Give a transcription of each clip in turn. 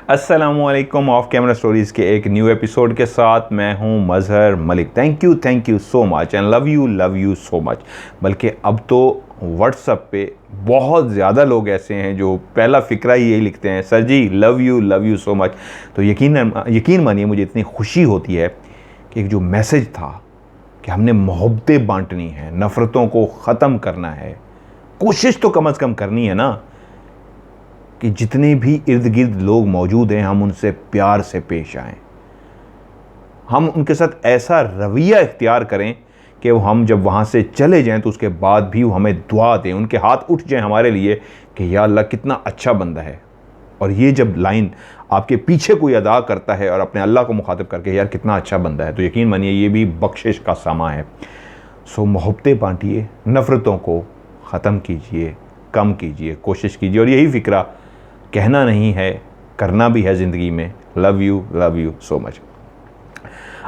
अस्सलामुअलैकुम of camera stories के एक न्यू एपिसोड के साथ मैं हूं Mazhar Malik. Thank you so much and love you so much. बल्कि अब तो व्हाट्सएप पे बहुत ज़्यादा लोग ऐसे हैं जो पहला फ़िक्रा ही यही लिखते हैं, sir ji love you so much. तो यकीन मानिए मुझे इतनी खुशी होती है कि एक जो मैसेज था कि हमने मोहब्बतें बांटनी है, नफ़रतों को ख़त्म करना है, कोशिश तो कम से कम करनी है ना कि जितने भी इर्द गिर्द लोग मौजूद हैं हम उनसे प्यार से पेश आएं, हम उनके साथ ऐसा रवैया इख्तियार करें कि वो हम जब वहाँ से चले जाएं तो उसके बाद भी वो हमें दुआ दें, उनके हाथ उठ जाएं हमारे लिए कि या अल्लाह कितना अच्छा बंदा है। और ये जब लाइन आपके पीछे कोई अदा करता है और अपने अल्लाह को मुखातिब करके यार कितना अच्छा बंदा है, तो यकीन मानिए ये भी बख्शिश का सामा है। सो मोहब्बतें बांटिए, नफ़रतों को ख़त्म कीजिए, कम कीजिए, कोशिश कीजिए। और यही फ़िक्रा कहना नहीं है, करना भी है ज़िंदगी में। Love you so much.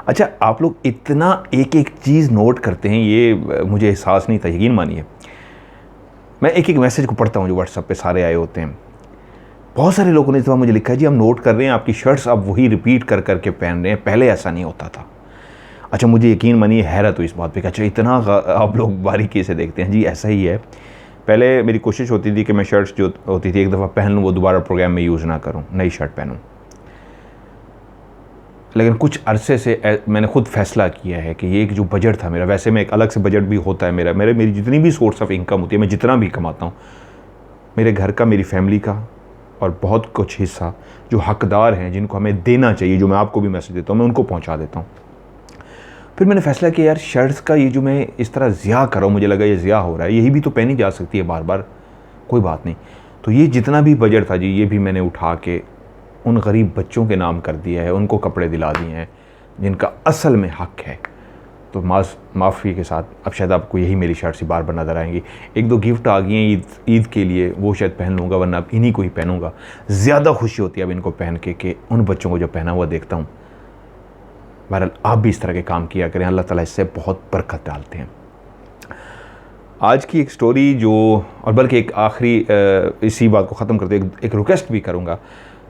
अच्छा, आप लोग इतना एक एक चीज़ नोट करते हैं, ये मुझे एहसास नहीं था, यकीन मानिए। मैं एक एक मैसेज को पढ़ता हूँ जो व्हाट्सएप पे सारे आए होते हैं। बहुत सारे लोगों ने इस बार मुझे लिखा है जी हम नोट कर रहे हैं आपकी शर्ट्स अब वही रिपीट कर करके पहन रहे हैं, पहले ऐसा नहीं होता था। अच्छा, मुझे यकीन मानिए हैरत हुई इस बात पे कि अच्छा इतना आप लोग बारीकी से देखते हैं। जी ऐसा ही है। पहले मेरी कोशिश होती थी कि मैं शर्ट्स जो होती थी एक दफ़ा पहन लूँ वो दोबारा प्रोग्राम में यूज़ ना करूँ, नई शर्ट पहनूँ। लेकिन कुछ अरसे से मैंने ख़ुद फ़ैसला किया है कि ये एक जो बजट था मेरा, वैसे में एक अलग से बजट भी होता है मेरी जितनी भी सोर्स ऑफ इनकम होती है, मैं जितना भी कमाता हूँ, मेरे घर का, मेरी फैमिली का और बहुत कुछ हिस्सा जो हकदार हैं जिनको हमें देना चाहिए, जो मैं आपको भी मैसेज देता हूँ, मैं उनको पहुँचा देता हूँ। फिर मैंने फ़ैसला किया यार शर्ट्स का ये जो मैं इस तरह ज़िया कर रहा हूँ, मुझे लगा ये ज़िया हो रहा है, यही भी तो पहनी जा सकती है बार बार, कोई बात नहीं। तो ये जितना भी बजट था जी, ये भी मैंने उठा के उन गरीब बच्चों के नाम कर दिया है, उनको कपड़े दिला दिए हैं जिनका असल में हक़ है। तो माफ़ी के साथ अब शायद आपको यही मेरी शर्ट्स बार बार नज़र आएंगी। एक दो गिफ्ट आ गई हैं ईद के लिए, वो शायद पहन लूँगा, वरना अब इन्हीं को ही पहनूँगा। ज़्यादा खुशी होती है अब इनको पहन के कि उन बच्चों को जो पहना हुआ देखता हूँ। बहरहाल आप भी इस तरह के काम किया करें, अल्लाह ताला इससे बहुत बरकत डालते हैं। आज की एक स्टोरी जो, और बल्कि एक आखिरी इसी बात को ख़त्म करते एक रिक्वेस्ट भी करूँगा।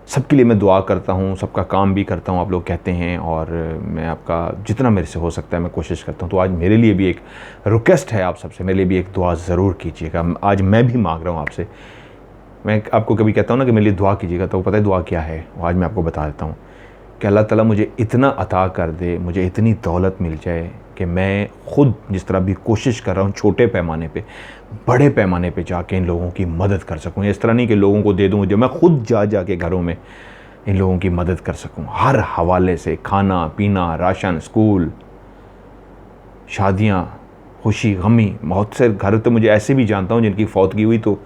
सबके लिए मैं दुआ करता हूँ, सबका काम भी करता हूँ, आप लोग कहते हैं, और मैं आपका जितना मेरे से हो सकता है मैं कोशिश करता हूँ। तो आज मेरे लिए भी एक रिक्वेस्ट है आप सबसे, मेरे लिए भी एक दुआ ज़रूर कीजिएगा। आज मैं भी मांग रहा हूँ आपसे। मैं आपको कभी कहता हूँ ना कि मेरे लिए दुआ कीजिएगा, तो पता है दुआ क्या है, वो आज मैं आपको बता देता हूँ कि अल्लाह ताला मुझे इतना अता कर दे, मुझे इतनी दौलत मिल जाए कि मैं ख़ुद जिस तरह भी कोशिश कर रहा हूँ छोटे पैमाने पे, बड़े पैमाने पे जाके इन लोगों की मदद कर सकूँ। इस तरह नहीं कि लोगों को दे दूँ, जो मैं ख़ुद जा के घरों में इन लोगों की मदद कर सकूँ, हर हवाले से, खाना पीना, राशन, स्कूल, शादियाँ, खुशी गमी। बहुत से घर तो मुझे ऐसे भी जानता हूँ जिनकी फौतगी हुई तो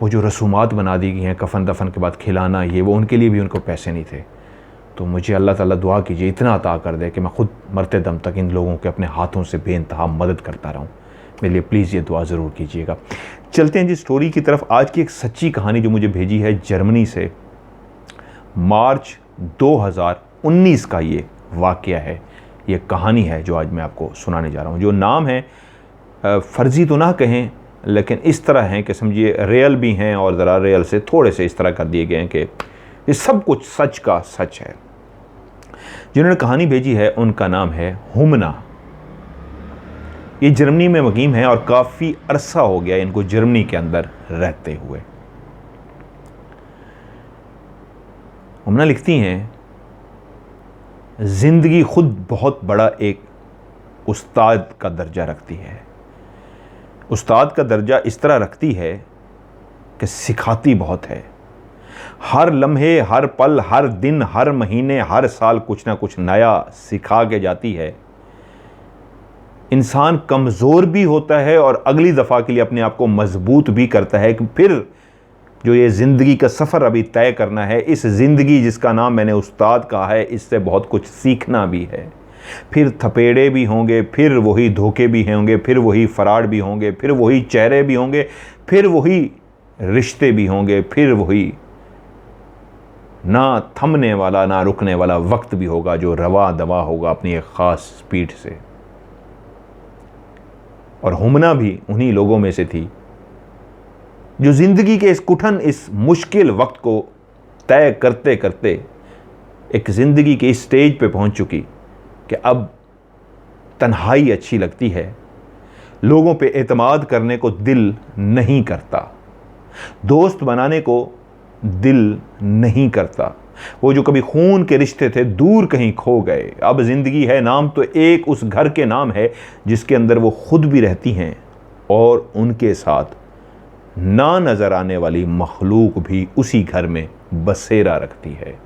वो जो रसूमात बना दी गई हैं कफन दफन के बाद खिलाना, ये वो, उनके लिए भी उनको पैसे नहीं थे। तो मुझे अल्लाह ताला दुआ कीजिए इतना अता कर दे कि मैं ख़ुद मरते दम तक इन लोगों के अपने हाथों से बेइंतहा मदद करता रहूँ। मेरे लिए प्लीज़ ये दुआ ज़रूर कीजिएगा। चलते हैं जी स्टोरी की तरफ। आज की एक सच्ची कहानी जो मुझे भेजी है जर्मनी से, मार्च 2019 का ये वाक़या है, ये कहानी है जो आज मैं आपको सुनाने जा रहा हूँ। जो नाम है फ़र्ज़ी तो ना कहें, लेकिन इस तरह हैं कि समझिए रियल भी हैं और ज़रा रियल से थोड़े से इस तरह कर दिए गए हैं कि ये सब कुछ सच का सच है। जिन्होंने कहानी भेजी है उनका नाम है हुमना। ये जर्मनी में मुकीम है और काफ़ी अरसा हो गया इनको जर्मनी के अंदर रहते हुए। हुमना लिखती हैं, ज़िंदगी खुद बहुत बड़ा एक उस्ताद का दर्जा रखती है। उस्ताद का दर्जा इस तरह रखती है कि सिखाती बहुत है। हर लम्हे, हर पल, हर दिन, हर महीने, हर साल कुछ ना कुछ नया सिखा के जाती है। इंसान कमज़ोर भी होता है और अगली दफ़ा के लिए अपने आप को मजबूत भी करता है कि फिर जो ये ज़िंदगी का सफ़र अभी तय करना है, इस ज़िंदगी जिसका नाम मैंने उस्ताद कहा है, इससे बहुत कुछ सीखना भी है। फिर थपेड़े भी होंगे, फिर वही धोखे भी होंगे, फिर वही फ़राड भी होंगे, फिर वही चेहरे भी होंगे, फिर वही रिश्ते भी होंगे, फिर वही ना थमने वाला ना रुकने वाला वक्त भी होगा जो रवा दवा होगा अपनी एक ख़ास स्पीड से। और हुमना भी उन्हीं लोगों में से थी जो ज़िंदगी के इस कुठन, इस मुश्किल वक्त को तय करते करते एक ज़िंदगी के इस स्टेज पे पहुंच चुकी कि अब तन्हाई अच्छी लगती है, लोगों पे एतमाद करने को दिल नहीं करता, दोस्त बनाने को दिल नहीं करता। वो जो कभी खून के रिश्ते थे दूर कहीं खो गए। अब ज़िंदगी है नाम तो एक उस घर के नाम है जिसके अंदर वो खुद भी रहती हैं और उनके साथ ना नज़र आने वाली मखलूक भी उसी घर में बसेरा रखती है।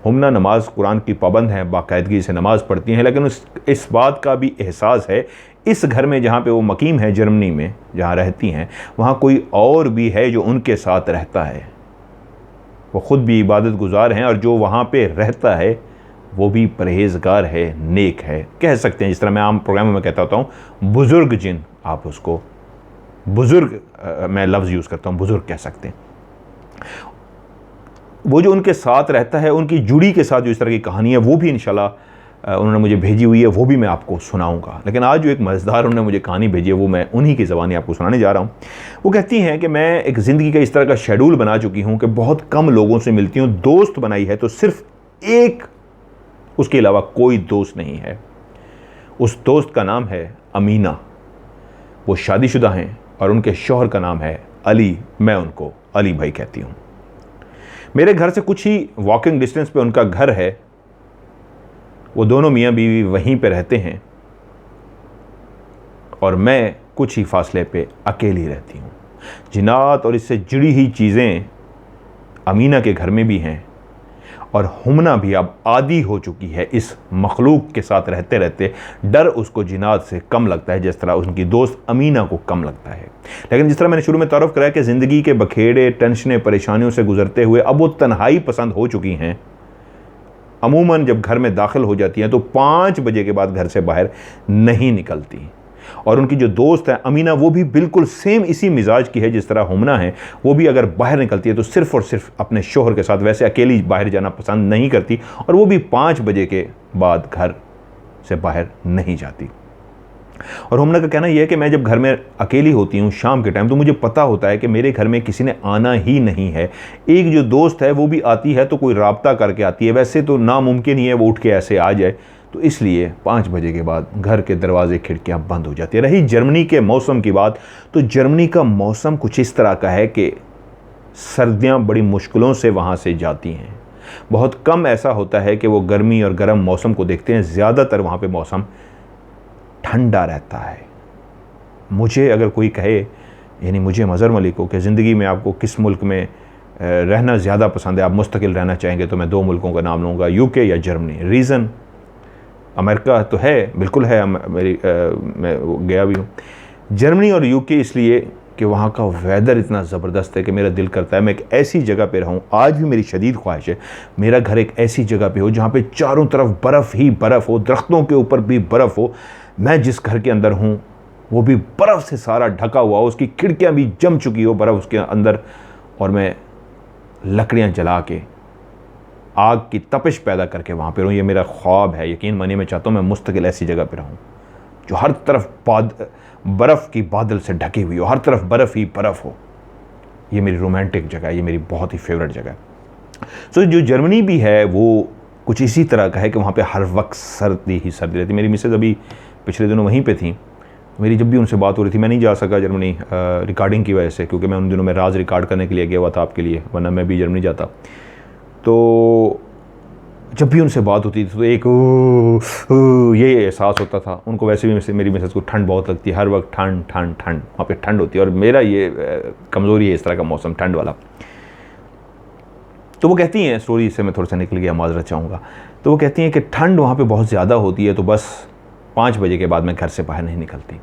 हुम्ना नमाज कुरान की पाबंद है, बाकायदगी से नमाज पढ़ती हैं, लेकिन इस बात का भी एहसास है इस घर में जहाँ पे वो मकीम है, जर्मनी में जहाँ रहती हैं, वहाँ कोई और भी है जो उनके साथ रहता है। वो ख़ुद भी इबादत गुजार हैं और जो वहाँ पे रहता है वो भी परहेज़गार है, नेक है। कह सकते हैं जिस तरह मैं आम प्रोग्रामों में कहता होता हूँ बुज़ुर्ग जिन, आप उसको बुज़ुर्ग मैं लफ्ज़ यूज़ करता हूँ, बुज़ुर्ग कह सकते हैं। वो जो उनके साथ रहता है, उनकी जुड़ी के साथ जो इस तरह की कहानी है वो भी इंशाल्लाह उन्होंने मुझे भेजी हुई है, वो भी मैं आपको सुनाऊंगा। लेकिन आज जो एक मज़ेदार उन्होंने मुझे कहानी भेजी है वो मैं उन्हीं की ज़बानी आपको सुनाने जा रहा हूँ। वो कहती हैं कि मैं एक ज़िंदगी का इस तरह का शेड्यूल बना चुकी हूँ कि बहुत कम लोगों से मिलती हूँ। दोस्त बनाई है तो सिर्फ एक, उसके अलावा कोई दोस्त नहीं है। उस दोस्त का नाम है अमीना। वो शादीशुदा हैं और उनके शौहर का नाम है अली। मैं उनको अली भाई कहती हूँ। मेरे घर से कुछ ही वॉकिंग डिस्टेंस पे उनका घर है। वो दोनों मियाँ बीवी वहीं पे रहते हैं और मैं कुछ ही फासले पे अकेली रहती हूँ। जिन्नात और इससे जुड़ी ही चीज़ें अमीना के घर में भी हैं और हुम्ना भी अब आदी हो चुकी है इस मखलूक के साथ रहते रहते। डर उसको जिन्नात से कम लगता है जिस तरह उनकी दोस्त अमीना को कम लगता है। लेकिन जिस तरह मैंने शुरू में तारुफ कराया कि ज़िंदगी के बखेड़े, टेंशनें, परेशानियों से गुजरते हुए अब वो तन्हाई पसंद हो चुकी हैं। अमूमन जब घर में दाखिल हो जाती हैं तो 5 बजे के बाद घर से बाहर नहीं निकलती। और उनकी जो दोस्त है अमीना, वो भी बिल्कुल सेम इसी मिजाज की है जिस तरह हुम्ना है। वो भी अगर बाहर निकलती है तो सिर्फ़ और सिर्फ अपने शोहर के साथ, वैसे अकेली बाहर जाना पसंद नहीं करती और वो भी 5 बजे के बाद घर से बाहर नहीं जाती। और हुम्ना का कहना यह है कि मैं जब घर में अकेली होती हूँ शाम के टाइम तो मुझे पता होता है कि मेरे घर में किसी ने आना ही नहीं है। एक जो दोस्त है वो भी आती है तो कोई राब्ता करके आती है, वैसे तो नामुमकिन ही है वो उठ के ऐसे आ जाए। तो इसलिए 5 बजे के बाद घर के दरवाजे खिड़कियाँ बंद हो जाती है। रही जर्मनी के मौसम की बात, तो जर्मनी का मौसम कुछ इस तरह का है कि सर्दियाँ बड़ी मुश्किलों से वहाँ से जाती हैं। बहुत कम ऐसा होता है कि वो गर्मी और गर्म मौसम को देखते हैं। ज़्यादातर वहाँ पे मौसम ठंडा रहता है। मुझे अगर कोई कहे, यानी मुझे मज़हर मलिक को, कि ज़िंदगी में आपको किस मुल्क में रहना ज़्यादा पसंद है, आप मुस्तकिल रहना चाहेंगे, तो मैं 2 मुल्कों का नाम लूँगा, यूके या जर्मनी। रीज़न अमेरिका तो है, बिल्कुल है, मैं गया भी हूँ। जर्मनी और यूके इसलिए कि वहाँ का वेदर इतना ज़बरदस्त है कि मेरा दिल करता है मैं एक ऐसी जगह पे रहूँ। आज भी मेरी शदीद ख्वाहिश है मेरा घर एक ऐसी जगह पे हो जहाँ पे चारों तरफ बर्फ़ ही बर्फ़ हो, दरख्तों के ऊपर भी बर्फ़ हो। मैं जिस घर के अंदर हूँ वो भी बर्फ़ से सारा ढका हुआ हो, उसकी खिड़कियाँ भी जम चुकी हो बर्फ़ उसके अंदर, और मैं लकड़ियाँ जला के आग की तपिश पैदा करके वहाँ पे रहूँ। ये मेरा ख्वाब है। यकीन मानिए मैं चाहता हूँ मैं मुस्तकिल ऐसी जगह पे रहूँ जो हर तरफ बर्फ़ की बादल से ढकी हुई हो, हर तरफ बर्फ़ ही बर्फ़ हो। ये मेरी रोमांटिक जगह है, ये मेरी बहुत ही फेवरेट जगह है। सो जो जर्मनी भी है वो कुछ इसी तरह का है कि वहाँ पे हर वक्त सर्दी ही सर्दी रहती। मेरी मिसेज़ अभी पिछले दिनों वहीं पे थी। मेरी जब भी उनसे बात हो रही थी, मैं नहीं जा सका जर्मनी रिकॉर्डिंग की वजह से, क्योंकि मैं उन दिनों में राज रिकॉर्ड करने के लिए गया हुआ था आपके लिए, वरना मैं भी जर्मनी जाता। तो जब भी उनसे बात होती थी तो एक ये एहसास होता था। उनको वैसे भी मेरी मिसेज़ को ठंड बहुत लगती है, हर वक्त ठंड ठंड ठंड, वहाँ पे ठंड होती है। और मेरा ये कमज़ोरी है इस तरह का मौसम, ठंड वाला। तो वो कहती हैं, स्टोरी से मैं थोड़ा सा निकल गया, माजरत चाहूँगा। तो वो कहती हैं कि ठंड वहाँ पे बहुत ज़्यादा होती है तो बस 5 बजे के बाद मैं घर से बाहर नहीं निकलती।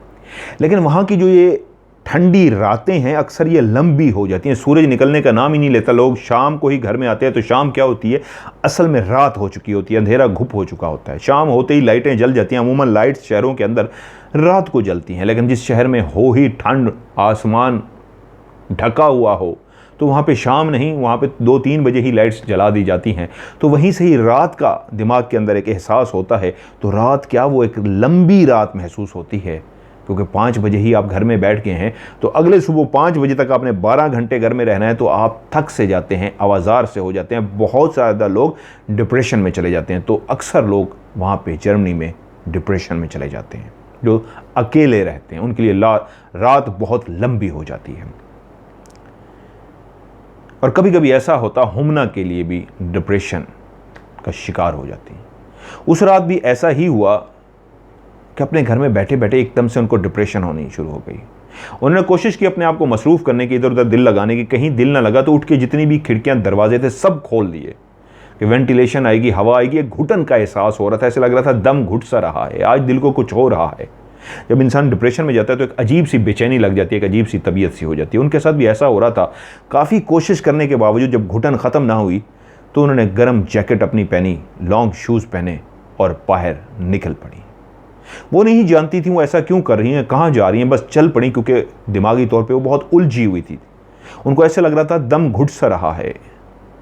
लेकिन वहाँ की जो ये ठंडी रातें हैं अक्सर ये लंबी हो जाती हैं। सूरज निकलने का नाम ही नहीं लेता। लोग शाम को ही घर में आते हैं तो शाम क्या होती है, असल में रात हो चुकी होती है, अंधेरा घुप हो चुका होता है। शाम होते ही लाइटें जल जाती हैं। अमूमन लाइट्स शहरों के अंदर रात को जलती हैं, लेकिन जिस शहर में हो ही ठंड, आसमान ढका हुआ हो, तो वहाँ पे शाम नहीं, वहाँ पे 2-3 बजे ही लाइट्स जला दी जाती हैं। तो वहीं से ही रात का दिमाग के अंदर एक एहसास होता है। तो रात क्या, वो एक लंबी रात महसूस होती है क्योंकि 5 बजे ही आप घर में बैठ के हैं, तो अगले सुबह 5 बजे तक आपने 12 घंटे घर में रहना है, तो आप थक से जाते हैं, आवाज़ार से हो जाते हैं, बहुत ज़्यादा लोग डिप्रेशन में चले जाते हैं। तो अक्सर लोग वहाँ पे जर्मनी में डिप्रेशन में चले जाते हैं, जो अकेले रहते हैं, उनके लिए रात बहुत लंबी हो जाती है। और कभी कभी ऐसा होता हुमना के लिए भी डिप्रेशन का शिकार हो जाती है। उस रात भी ऐसा ही हुआ कि अपने घर में बैठे बैठे एकदम से उनको डिप्रेशन होनी शुरू हो गई। उन्होंने कोशिश की अपने आप को मसरूफ़ करने की, इधर उधर दिल लगाने की, कहीं दिल ना लगा तो उठ के जितनी भी खिड़कियां दरवाजे थे सब खोल दिए कि वेंटिलेशन आएगी, हवा आएगी। एक घुटन का एहसास हो रहा था, ऐसे लग रहा था दम घुट सा रहा है, आज दिल को कुछ हो रहा है। जब इंसान डिप्रेशन में जाता है तो एक अजीब सी बेचैनी लग जाती है, एक अजीब सी तबीयत सी हो जाती है। उनके साथ भी ऐसा हो रहा था। काफ़ी कोशिश करने के बावजूद जब घुटन ख़त्म ना हुई तो उन्होंने गर्म जैकेट अपनी पहनी, लॉन्ग शूज़ पहने और बाहर निकल पड़ी। वो नहीं जानती थी वो ऐसा क्यों कर रही हैं, कहाँ जा रही हैं, बस चल पड़ी, क्योंकि दिमागी तौर पे वो बहुत उलझी हुई थी। उनको ऐसे लग रहा था दम घुट सा रहा है,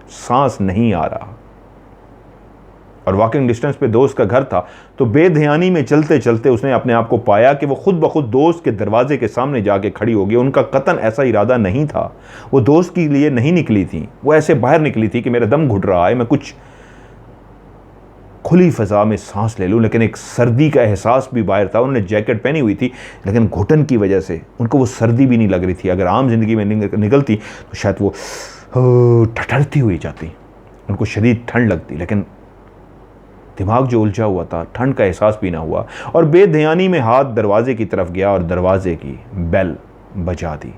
सांस नहीं आ रहा। और वॉकिंग डिस्टेंस पे दोस्त का घर था, तो बेध्यानी में चलते चलते उसने अपने आप को पाया कि वो खुद ब खुद दोस्त के दरवाजे के सामने जाके खड़ी हो गई। उनका कतन ऐसा इरादा नहीं था, वो दोस्त के लिए नहीं निकली थी, वो ऐसे बाहर निकली थी कि मेरा दम घुट रहा है, मैं कुछ खुली फजा में सांस ले लूं। लेकिन एक सर्दी का एहसास भी बाहर था। उन्होंने जैकेट पहनी हुई थी, लेकिन घुटन की वजह से उनको वो सर्दी भी नहीं लग रही थी। अगर आम जिंदगी में निकलती तो शायद वो ठठरती हुई जाती, उनको शदीद ठंड लगती। लेकिन दिमाग जो उलझा हुआ था, ठंड का एहसास भी ना हुआ, और बेध्यानी में हाथ दरवाजे की तरफ गया और दरवाजे की बेल बजा दी।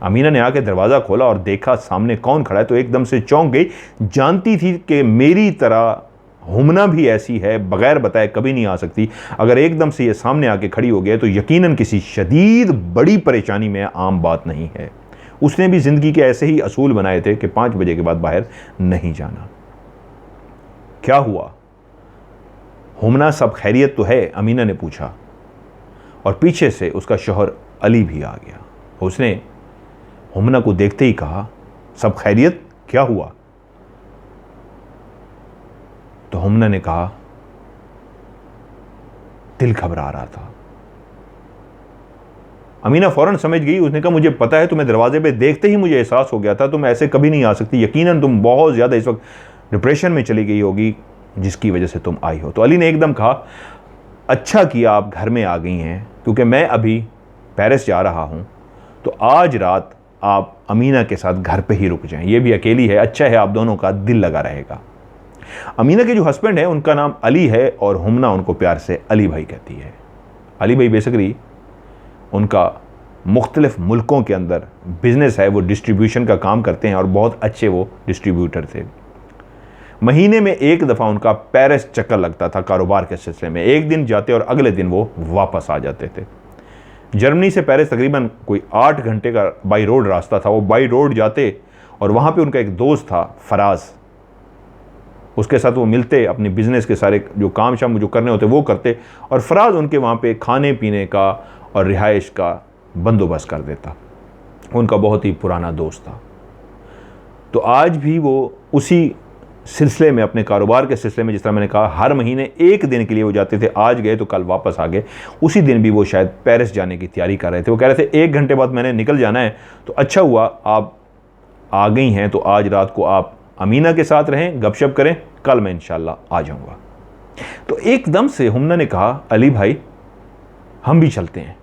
अमीना ने आके दरवाज़ा खोला और देखा सामने कौन खड़ा है, तो एकदम से चौंक गई। जानती थी कि मेरी तरह हुमना भी ऐसी है, बगैर बताए कभी नहीं आ सकती। अगर एकदम से ये सामने आके खड़ी हो गया तो यकीनन किसी शदीद बड़ी परेशानी में आम बात नहीं है। उसने भी ज़िंदगी के ऐसे ही असूल बनाए थे कि 5 बजे के बाद बाहर नहीं जाना। क्या हुआ हुमना, सब खैरियत तो है? अमीना ने पूछा। और पीछे से उसका शौहर अली भी आ गया। उसने हुमना को देखते ही कहा, सब खैरियत, क्या हुआ? तो हुमना ने कहा, दिल घबरा रहा था। अमीना फौरन समझ गई। उसने कहा, मुझे पता है, तुम्हें दरवाजे पे देखते ही मुझे एहसास हो गया था तुम ऐसे कभी नहीं आ सकती। यकीनन तुम बहुत ज़्यादा इस वक्त डिप्रेशन में चली गई होगी जिसकी वजह से तुम आई हो। तो अली ने एकदम कहा, अच्छा किया आप घर में आ गई हैं, क्योंकि मैं अभी पेरिस जा रहा हूं, तो आज रात आप अमीना के साथ घर पे ही रुक जाएं। ये भी अकेली है, अच्छा है, आप दोनों का दिल लगा रहेगा। अमीना के जो हस्बैंड है उनका नाम अली है और हुमना उनको प्यार से अली भाई कहती है। अली भाई बेसिकली उनका मुख्तलिफ मुल्कों के अंदर बिजनेस है, वो डिस्ट्रीब्यूशन का काम करते हैं और बहुत अच्छे वो डिस्ट्रीब्यूटर थे। महीने में एक दफ़ा उनका पेरिस चक्कर लगता था कारोबार के सिलसिले में। एक दिन जाते और अगले दिन वो वापस आ जाते थे। जर्मनी से पेरिस तकरीबन कोई 8 घंटे का बाई रोड रास्ता था। वो बाई रोड जाते और वहाँ पे उनका एक दोस्त था फराज, उसके साथ वो मिलते, अपनी बिज़नेस के सारे जो काम शाम जो करने होते वो करते, और फराज उनके वहाँ पे खाने पीने का और रिहाइश का बंदोबस्त कर देता। उनका बहुत ही पुराना दोस्त था। तो आज भी वो उसी सिलसिले में, अपने कारोबार के सिलसिले में, जिस तरह मैंने कहा हर महीने एक दिन के लिए वो जाते थे, आज गए तो कल वापस आ गए। उसी दिन भी वो शायद पेरिस जाने की तैयारी कर रहे थे। वो कह रहे थे 1 घंटे बाद मैंने निकल जाना है, तो अच्छा हुआ आप आ गई हैं, तो आज रात को आप अमीना के साथ रहें, गपशप करें, कल मैं इंशाल्लाह आ जाऊँगा। तो एकदम से हुमना ने कहा, अली भाई हम भी चलते हैं।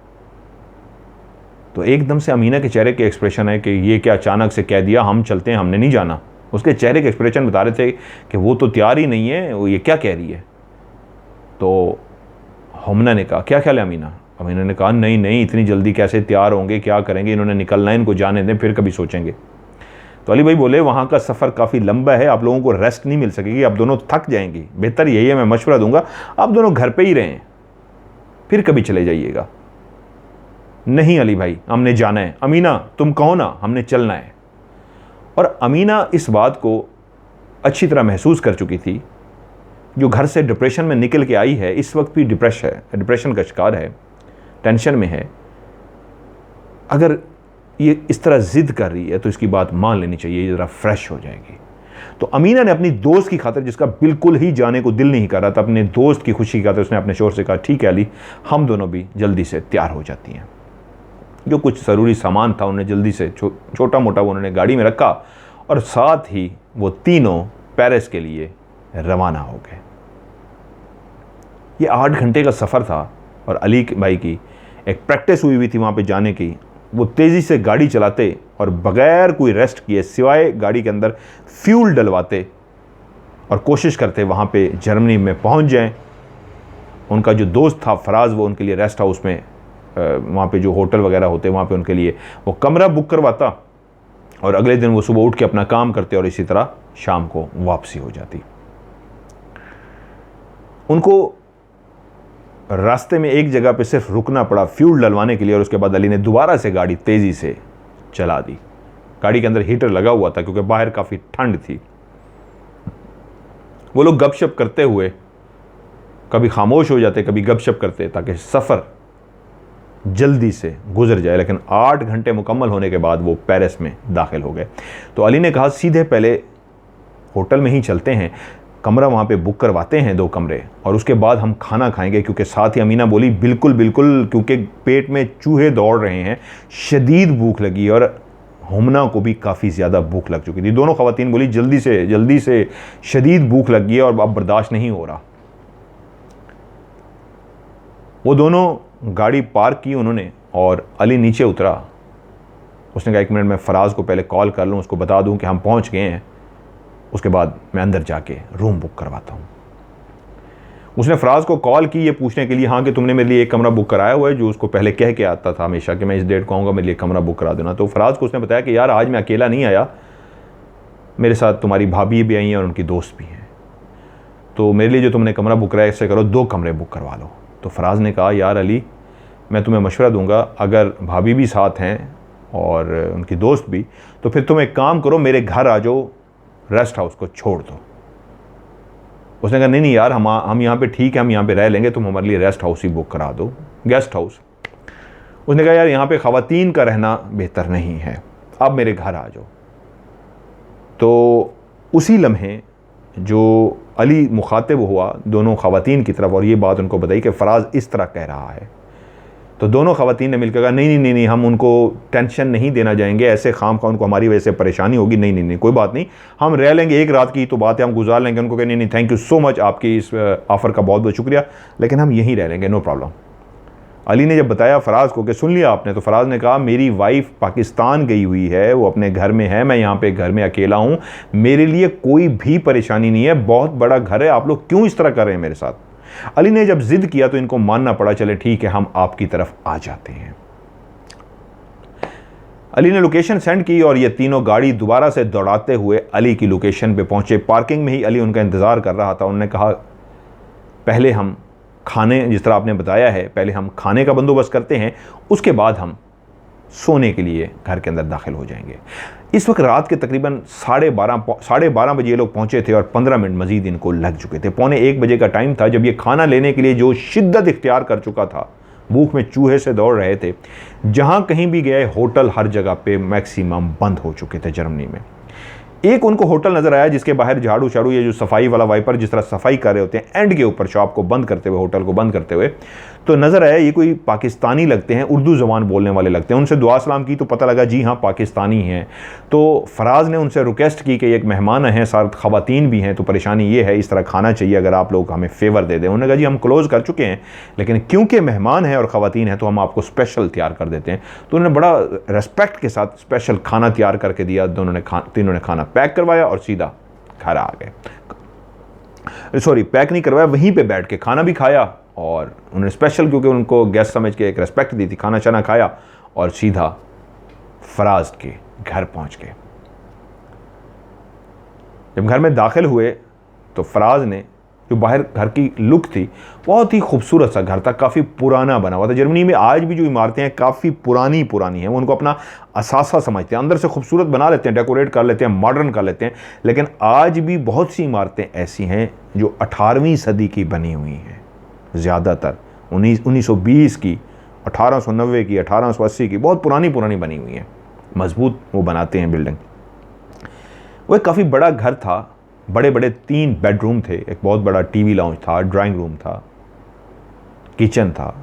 तो एकदम से अमीना के चेहरे के एक्सप्रेशन है कि ये क्या अचानक से कह दिया हम चलते हैं, हमने नहीं जाना। उसके चेहरे के एक्सप्रेशन बता रहे थे कि वो तो तैयार ही नहीं है, वो ये क्या कह रही है। तो हुमना ने कहा, क्या ख्याल है अमीना? अमीना ने कहा, नहीं नहीं, इतनी जल्दी कैसे तैयार होंगे, क्या करेंगे, इन्होंने निकलना है, इनको जाने दें, फिर कभी सोचेंगे। तो अली भाई बोले, वहाँ का सफ़र काफ़ी लंबा है, आप लोगों को रेस्ट नहीं मिल सकेगी, आप दोनों थक जाएंगी, बेहतर यही है, मैं मशवरा दूंगा आप दोनों घर पर ही रहें, फिर कभी चले जाइएगा। नहीं अली भाई, हमने जाना है। अमीना तुम कहो ना, हमने चलना है। और अमीना इस बात को अच्छी तरह महसूस कर चुकी थी। जो घर से डिप्रेशन में निकल के आई है, इस वक्त भी डिप्रेशन का शिकार है, टेंशन में है। अगर ये इस तरह ज़िद कर रही है तो इसकी बात मान लेनी चाहिए, ये ज़रा फ्रेश हो जाएगी। तो अमीना ने अपनी दोस्त की खातिर, जिसका बिल्कुल ही जाने को दिल नहीं कर रहा था, अपने दोस्त की खुशी की खातिर उसने अपने शोहर से कहा, ठीक है अली, हम दोनों भी जल्दी से तैयार हो जाती हैं। जो कुछ ज़रूरी सामान था उन्हें जल्दी से छोटा मोटा वो उन्होंने गाड़ी में रखा और साथ ही वो तीनों पेरिस के लिए रवाना हो गए। ये 8 घंटे का सफ़र था और अली भाई की एक प्रैक्टिस हुई हुई थी वहाँ पे जाने की। वो तेज़ी से गाड़ी चलाते और बग़ैर कोई रेस्ट किए, सिवाय गाड़ी के अंदर फ्यूल डलवाते और कोशिश करते वहाँ पे जर्मनी में पहुँच जाएं। उनका जो दोस्त था फराज, वो उनके लिए रेस्ट हाउस में, वहाँ पे जो होटल वगैरह होते वहाँ पे उनके लिए वो कमरा बुक करवाता और अगले दिन वो सुबह उठ के अपना काम करते और इसी तरह शाम को वापसी हो जाती। उनको रास्ते में एक जगह पे सिर्फ रुकना पड़ा फ्यूल डलवाने के लिए और उसके बाद अली ने दोबारा से गाड़ी तेज़ी से चला दी। गाड़ी के अंदर हीटर लगा हुआ था क्योंकि बाहर काफ़ी ठंड थी। वो लोग गपशप करते हुए कभी खामोश हो जाते, कभी गपशप करते ताकि सफ़र जल्दी से गुजर जाए। लेकिन 8 घंटे मुकम्मल होने के बाद वो पेरिस में दाखिल हो गए। तो अली ने कहा, सीधे पहले होटल में ही चलते हैं, कमरा वहाँ पे बुक करवाते हैं 2 कमरे, और उसके बाद हम खाना खाएंगे। क्योंकि साथ ही अमीना बोली, बिल्कुल बिल्कुल, क्योंकि पेट में चूहे दौड़ रहे हैं, शदीद भूख लगी और हुमना को भी काफ़ी ज़्यादा भूख लग चुकी थी। दोनों ख़वातीन बोली, जल्दी से शदीद भूख लगी है और अब बर्दाश्त नहीं हो रहा। वो दोनों गाड़ी पार्क की उन्होंने और अली नीचे उतरा। उसने कहा, 1 मिनट मैं फराज को पहले कॉल कर लूँ, उसको बता दूँ कि हम पहुँच गए हैं, उसके बाद मैं अंदर जाके रूम बुक करवाता हूँ। उसने फराज को कॉल की ये पूछने के लिए, हाँ, कि तुमने मेरे लिए एक कमरा बुक कराया हुआ है, जो उसको पहले कह के आता था हमेशा कि मैं इस डेट को आऊँगा, मेरे लिए कमरा बुक करा देना। तो फराज को उसने बताया कि यार आज मैं अकेला नहीं आया, मेरे साथ तुम्हारी भाभी भी आई हैं और उनकी दोस्त भी हैं, तो मेरे लिए जो तुमने कमरा बुक कराया इससे करो 2 कमरे बुक करवा लो। तो फराज ने कहा, यार अली, मैं तुम्हें मशवरा दूंगा, अगर भाभी भी साथ हैं और उनकी दोस्त भी, तो फिर तुम एक काम करो, मेरे घर आ जाओ, रेस्ट हाउस को छोड़ दो। उसने कहा, नहीं यार, हम यहाँ पे ठीक है, हम यहाँ पे रह लेंगे, तुम हमारे लिए रेस्ट हाउस ही बुक करा दो, गेस्ट हाउस। उसने कहा, यार यहाँ पे ख़वातीन का रहना बेहतर नहीं है, अब मेरे घर आ जाओ। तो उसी लम्हे जो अली मुखातिब हुआ दोनों ख़वातीन की तरफ और ये बात उनको बताई कि फ़राज इस तरह कह रहा है, तो दोनों ख़वातीन ने मिलकर कहा, नहीं, हम उनको टेंशन नहीं देना जाएंगे, ऐसे खाम खा उनको हमारी वजह से परेशानी होगी, नहीं, कोई बात नहीं, हम रह लेंगे, एक रात की तो बात है, हम गुजार लेंगे। उनको कहा, नहीं, थैंक यू सो मच, आपकी इस ऑफ़र का बहुत बहुत शुक्रिया, लेकिन हम यहीं रह लेंगे, नो प्रॉब्लम। अली ने जब बताया फ़राज को कि सुन लिया आपने, तो फ़राज ने कहा, मेरी वाइफ पाकिस्तान गई हुई है, वो अपने घर में है, मैं यहाँ पे घर में अकेला हूँ, मेरे लिए कोई भी परेशानी नहीं है, बहुत बड़ा घर है, आप लोग क्यों इस तरह कर रहे हैं मेरे साथ। अली ने जब जिद किया तो इनको मानना पड़ा, चले ठीक है, हम आपकी तरफ आ जाते हैं। अली ने लोकेशन सेंड की और ये तीनों गाड़ी दोबारा से दौड़ाते हुए अली की लोकेशन पे पहुंचे। पार्किंग में ही अली उनका इंतज़ार कर रहा था। उन्होंने कहा, पहले हम खाने, जिस तरह आपने बताया है, पहले हम खाने का बंदोबस्त करते हैं, उसके बाद हम सोने के लिए घर के अंदर दाखिल हो जाएंगे। इस वक्त रात के तकरीबन 12:30 बजे ये लोग पहुंचे थे और 15 मिनट मजीद इनको लग चुके थे। 12:45 बजे का टाइम था जब ये खाना लेने के लिए जो शिद्दत इख्तियार कर चुका था, भूख में चूहे से दौड़ रहे थे। जहां कहीं भी गए होटल हर जगह पे मैक्सिमम बंद हो चुके थे जर्मनी में। एक उनको होटल नज़र आया जिसके बाहर झाड़ू शाड़ू, ये जो सफाई वाला वाइपर जिस तरह सफाई कर रहे होते हैं एंड के ऊपर शॉप को बंद करते हुए, होटल को बंद करते हुए, तो नज़र आया ये कोई पाकिस्तानी लगते हैं, उर्दू ज़बान बोलने वाले लगते हैं। उनसे दुआ सलाम की तो पता लगा जी हाँ पाकिस्तानी हैं। तो फराज ने उनसे रिक्वेस्ट की कि एक मेहमान हैं, साथ ख़वातीन भी हैं, तो परेशानी ये है, इस तरह खाना चाहिए, अगर आप लोग हमें फ़ेवर दे दें। उन्होंने कहा जी हम क्लोज़ कर चुके हैं, लेकिन क्योंकि मेहमान हैं और ख़वातीन हैं तो हम आपको स्पेशल तैयार कर देते हैं। तो उन्होंने बड़ा रेस्पेक्ट के साथ स्पेशल खाना तैयार करके दिया। तीनों ने खाना पैक करवाया और सीधा घर आ गए। सॉरी, पैक नहीं करवाया, वहीं पे बैठ के खाना भी खाया और उन्होंने स्पेशल, क्योंकि उनको गेस्ट समझ के एक रेस्पेक्ट दी थी, खाना शाना खाया और सीधा फराज के घर पहुंच गए। जब घर में दाखिल हुए तो फराज ने, जो बाहर घर की लुक थी, बहुत ही खूबसूरत सा घर था, काफ़ी पुराना बना हुआ था। जर्मनी में आज भी जो इमारतें हैं काफ़ी पुरानी हैं, वो उनको अपना असासा समझते हैं, अंदर से खूबसूरत बना लेते हैं, डेकोरेट कर लेते हैं, मॉडर्न कर लेते हैं। लेकिन आज भी बहुत सी इमारतें ऐसी हैं जो 18वीं सदी की बनी हुई हैं, ज़्यादातर 1920 की, 1890 की, 1880 की, बहुत पुरानी बनी हुई हैं, मजबूत वो बनाते हैं बिल्डिंग। वो एक काफ़ी बड़ा घर था, बड़े बड़े 3 बेडरूम थे, एक बहुत बड़ा टीवी लाउंज था, ड्राइंग रूम था, किचन था।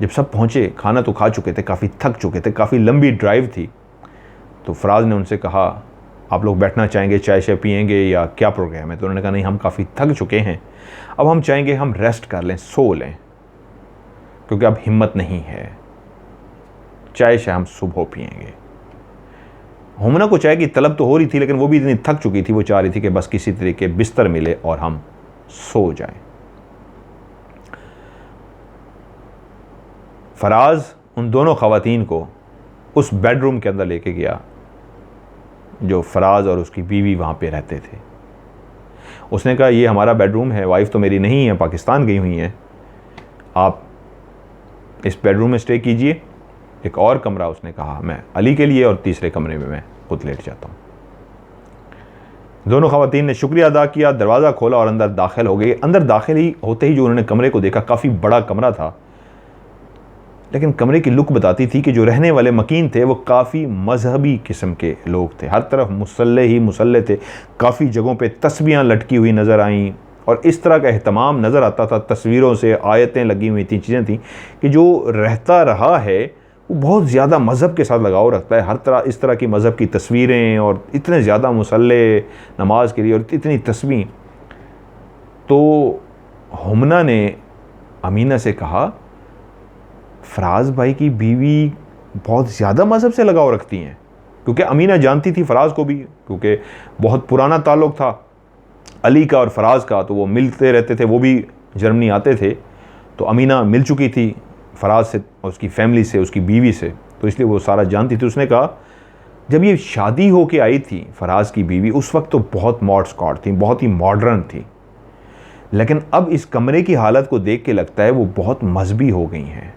जब सब पहुंचे, खाना तो खा चुके थे, काफ़ी थक चुके थे, काफ़ी लंबी ड्राइव थी, तो फराज ने उनसे कहा आप लोग बैठना चाहेंगे, चाय शाय पियेंगे या क्या प्रोग्राम है? तो उन्होंने कहा नहीं, हम काफ़ी थक चुके हैं, अब हम चाहेंगे हम रेस्ट कर लें, सो लें, क्योंकि अब हिम्मत नहीं है, चाय शाय हम सुबह पियेंगे। हुमना को चाय की तलब तो हो रही थी, लेकिन वो भी इतनी थक चुकी थी, वो चाह रही थी कि बस किसी तरीके बिस्तर मिले और हम सो जाएं। फराज उन दोनों ख़वातीन को उस बेडरूम के अंदर लेके गया जो फराज और उसकी बीवी वहाँ पे रहते थे। उसने कहा ये हमारा बेडरूम है, वाइफ तो मेरी नहीं है, पाकिस्तान गई हुई हैं, आप इस बेडरूम में स्टे कीजिए। एक और कमरा उसने कहा मैं अली के लिए, और तीसरे कमरे में मैं खुद लेट जाता हूँ। दोनों ख़वातीन ने शुक्रिया अदा किया, दरवाज़ा खोला और अंदर दाखिल हो गई। अंदर दाखिल ही होते ही जो उन्होंने कमरे को देखा, काफ़ी बड़ा कमरा था, लेकिन कमरे की लुक बताती थी कि जो रहने वाले मकीन थे वो काफ़ी मजहबी किस्म के लोग थे। हर तरफ मुसल्ले ही मुसल्ले थे, काफ़ी जगहों पे तस्बीहां लटकी हुई नज़र आईं और इस तरह का अहतमाम नज़र आता था, तस्वीरों से आयतें लगी हुई थी, चीज़ें थी कि जो रहता रहा है वो बहुत ज़्यादा मज़हब के साथ लगाव रखता है। हर तरह इस तरह की मज़हब की तस्वीरें और इतने ज़्यादा मुसल्ले नमाज के लिए और इतनी तस्बीह। तो हुमना ने अमीना से कहा फराज भाई की बीवी बहुत ज़्यादा मज़हब से लगाव रखती हैं, क्योंकि अमीना जानती थी फराज को भी, क्योंकि बहुत पुराना ताल्लुक़ था अली का और फराज का, तो वो मिलते रहते थे, वो भी जर्मनी आते थे, तो अमीना मिल चुकी थी फराज से और उसकी फैमिली से, उसकी बीवी से, तो इसलिए वो सारा जानती थी। उसने कहा जब ये शादी हो के आई थी फराज की बीवी, उस वक्त तो बहुत मॉड स्कॉट थी, बहुत ही मॉडर्न थी, लेकिन अब इस कमरे की हालत को देख के लगता है वो बहुत मजहबी हो गई हैं।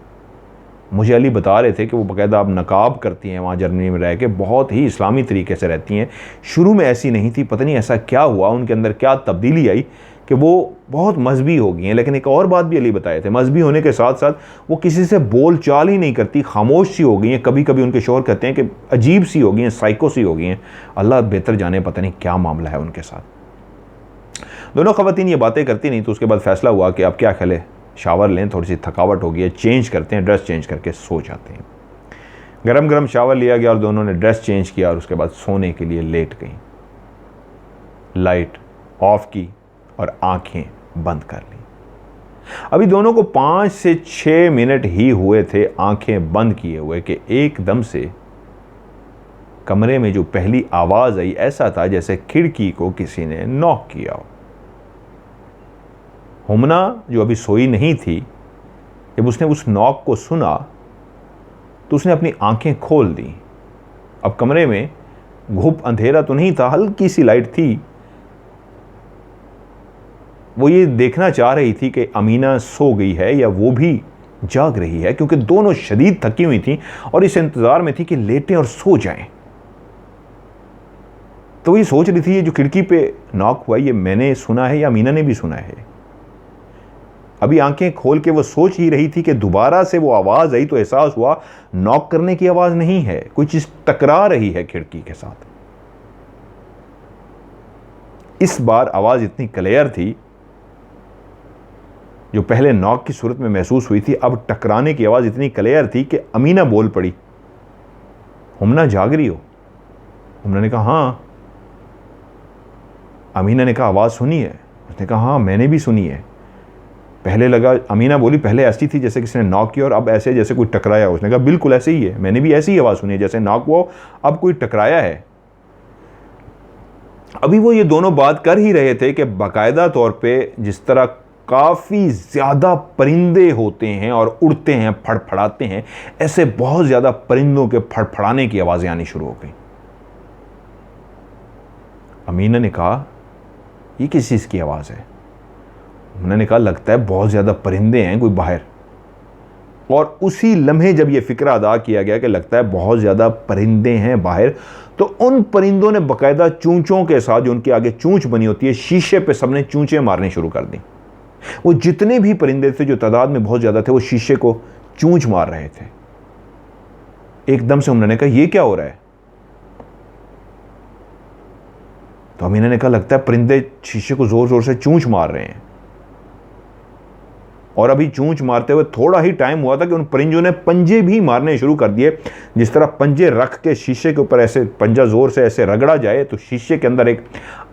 मुझे अली बता रहे थे कि वो बाकायदा अब नकाब करती हैं वहाँ जर्मनी में रह के, बहुत ही इस्लामी तरीके से रहती हैं। शुरू में ऐसी नहीं थी, पता नहीं ऐसा क्या हुआ, उनके अंदर क्या तब्दीली आई कि वो बहुत मजहबी हो गई हैं। लेकिन एक और बात भी अली बताए थे, मजहबी होने के साथ साथ वो किसी से बोल चाल ही नहीं करती, खामोश सी हो गई हैं। कभी कभी उनके शौहर कहते हैं कि अजीब सी हो गई हैं, साइको सी हो गई हैं। अल्लाह बेहतर जाने, पता नहीं क्या मामला है उनके साथ। दोनों ख़वातीन ये बातें करती नहीं, तो उसके बाद फैसला हुआ कि अब क्या खेले, शावर लें, थोड़ी सी थकावट हो गई है, चेंज करते हैं, ड्रेस चेंज करके सो जाते हैं। गरम गरम शावर लिया गया और दोनों ने ड्रेस चेंज किया और उसके बाद सोने के लिए लेट गई। लाइट ऑफ की और आंखें बंद कर ली। अभी दोनों को 5 से 6 मिनट ही हुए थे आंखें बंद किए हुए कि एकदम से कमरे में जो पहली आवाज़ आई, ऐसा था जैसे खिड़की को किसी ने नॉक किया हो। हुमना जो अभी सोई नहीं थी, जब उसने उस नॉक को सुना तो उसने अपनी आंखें खोल दी। अब कमरे में घुप अंधेरा तो नहीं था, हल्की सी लाइट थी। वो ये देखना चाह रही थी कि अमीना सो गई है या वो भी जाग रही है, क्योंकि दोनों शदीद थकी हुई थी और इस इंतज़ार में थी कि लेटें और सो जाएं। तो ये सोच रही थी ये जो खिड़की पे नॉक हुआ ये मैंने सुना है या अमीना ने भी सुना है। अभी आंखें खोल के वो सोच ही रही थी कि दोबारा से वो आवाज़ आई तो एहसास हुआ नॉक करने की आवाज़ नहीं है, कोई चीज़ टकरा रही है खिड़की के साथ। इस बार आवाज़ इतनी क्लियर थी, जो पहले नॉक की सूरत में महसूस हुई थी, अब टकराने की आवाज़ इतनी क्लियर थी कि अमीना बोल पड़ी, हुमना जाग रही हो? हुमना ने कहा हाँ। अमीना ने कहा आवाज़ सुनी है? उसने कहा हाँ मैंने भी सुनी है। पहले लगा, अमीना बोली पहले ऐसी थी जैसे किसी ने नॉक किया और अब ऐसे जैसे कोई टकराया। उसने कहा बिल्कुल ऐसे ही है, मैंने भी ऐसी ही आवाज़ सुनी है, जैसे नॉक हुआ अब कोई टकराया है। अभी वो ये दोनों बात कर ही रहे थे कि बाकायदा तौर पे जिस तरह काफ़ी ज़्यादा परिंदे होते हैं और उड़ते हैं, फड़फड़ाते हैं, ऐसे बहुत ज़्यादा परिंदों के फड़फड़ाने की आवाज़ें आनी शुरू हो गई। अमीना ने कहा ये किस चीज़ की आवाज़ है? उन्होंने कहा लगता है बहुत ज़्यादा परिंदे हैं कोई बाहर। और उसी लम्हे जब ये फ़िक्र अदा किया गया कि लगता है बहुत ज़्यादा परिंदे हैं बाहर, तो उन परिंदों ने बाकायदा चूंचों के साथ, जो उनके आगे चूंच बनी होती है, शीशे पे सबने चूंचें मारनी शुरू कर दी। वो जितने भी परिंदे थे जो तादाद में बहुत ज़्यादा थे, वो शीशे को चूंच मार रहे थे। एकदम से उन्होंने कहा ये क्या हो रहा है? तो अमीना ने कहा लगता है परिंदे शीशे को ज़ोर ज़ोर से चूंच मार रहे हैं। और अभी चूंच मारते हुए थोड़ा ही टाइम हुआ था कि उन परिंदों ने पंजे भी मारने शुरू कर दिए। जिस तरह पंजे रख के शीशे के ऊपर ऐसे पंजा ज़ोर से ऐसे रगड़ा जाए तो शीशे के अंदर एक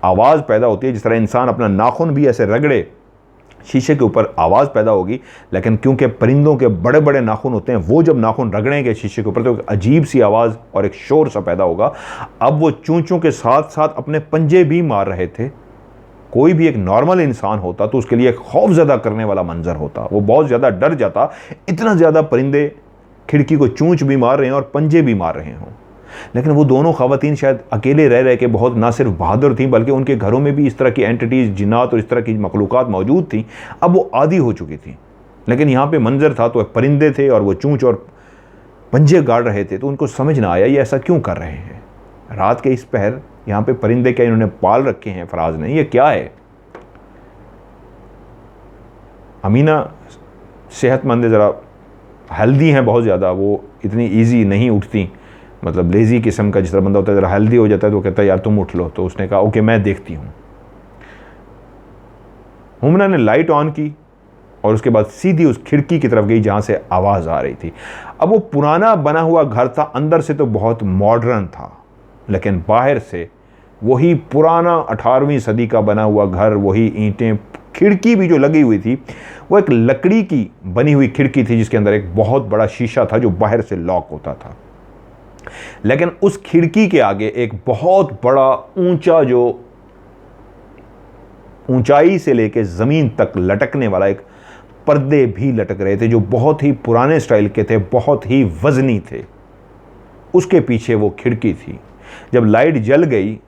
आवाज़ पैदा होती है। जिस तरह इंसान अपना नाखून भी ऐसे रगड़े शीशे के ऊपर आवाज़ पैदा होगी, लेकिन क्योंकि परिंदों के बड़े बड़े नाखून होते हैं, वो जब नाखून रगड़ेंगे शीशे के ऊपर तो एक अजीब सी आवाज़ और एक शोर सा पैदा होगा। अब वो चूंचों के साथ साथ अपने पंजे भी मार रहे थे। कोई भी एक नॉर्मल इंसान होता तो उसके लिए एक खौफजदा करने वाला मंजर होता, वो बहुत ज़्यादा डर जाता। इतना ज़्यादा परिंदे खिड़की को चूंच भी मार रहे हैं और पंजे भी मार रहे हों। लेकिन वो दोनों ख़वातीन शायद अकेले रह रह के बहुत ना सिर्फ बहादुर थीं, बल्कि उनके घरों में भी इस तरह की एंटिटीज़, जिन्नात और इस तरह की मखलूक़ात मौजूद थीं। अब वो आदी हो चुकी थी। लेकिन यहाँ पे मंजर था तो परिंदे थे और वो चूंच और पंजे गाड़ रहे थे, तो उनको समझ ना आया ये ऐसा क्यों कर रहे हैं। रात के इस पहर यहाँ पे परिंदे क्या इन्होंने पाल रखे हैं फराज ने, ये क्या है। अमीना सेहतमंद है, ज़रा हेल्दी हैं बहुत ज़्यादा, वो इतनी ईजी नहीं उठती, मतलब लेज़ी किस्म का जिस तरह बंदा होता है, ज़रा हेल्दी हो जाता है तो कहता है यार तुम उठ लो। तो उसने कहा ओके मैं देखती हूँ। हुमना ने लाइट ऑन की और उसके बाद सीधी उस खिड़की की तरफ गई जहाँ से आवाज़ आ रही थी। अब वो पुराना बना हुआ घर था, अंदर से तो बहुत मॉडर्न था, लेकिन बाहर से वही पुराना 18वीं सदी का बना हुआ घर, वही ईंटें, खिड़की भी जो लगी हुई थी वो एक लकड़ी की बनी हुई खिड़की थी जिसके अंदर एक बहुत बड़ा शीशा था जो बाहर से लॉक होता था। लेकिन उस खिड़की के आगे एक बहुत बड़ा ऊंचा, जो ऊंचाई से लेकर ज़मीन तक लटकने वाला एक पर्दे भी लटक रहे थे जो बहुत ही पुराने स्टाइल के थे, बहुत ही वजनी थे। उसके पीछे वो खिड़की थी। जब लाइट जल गई,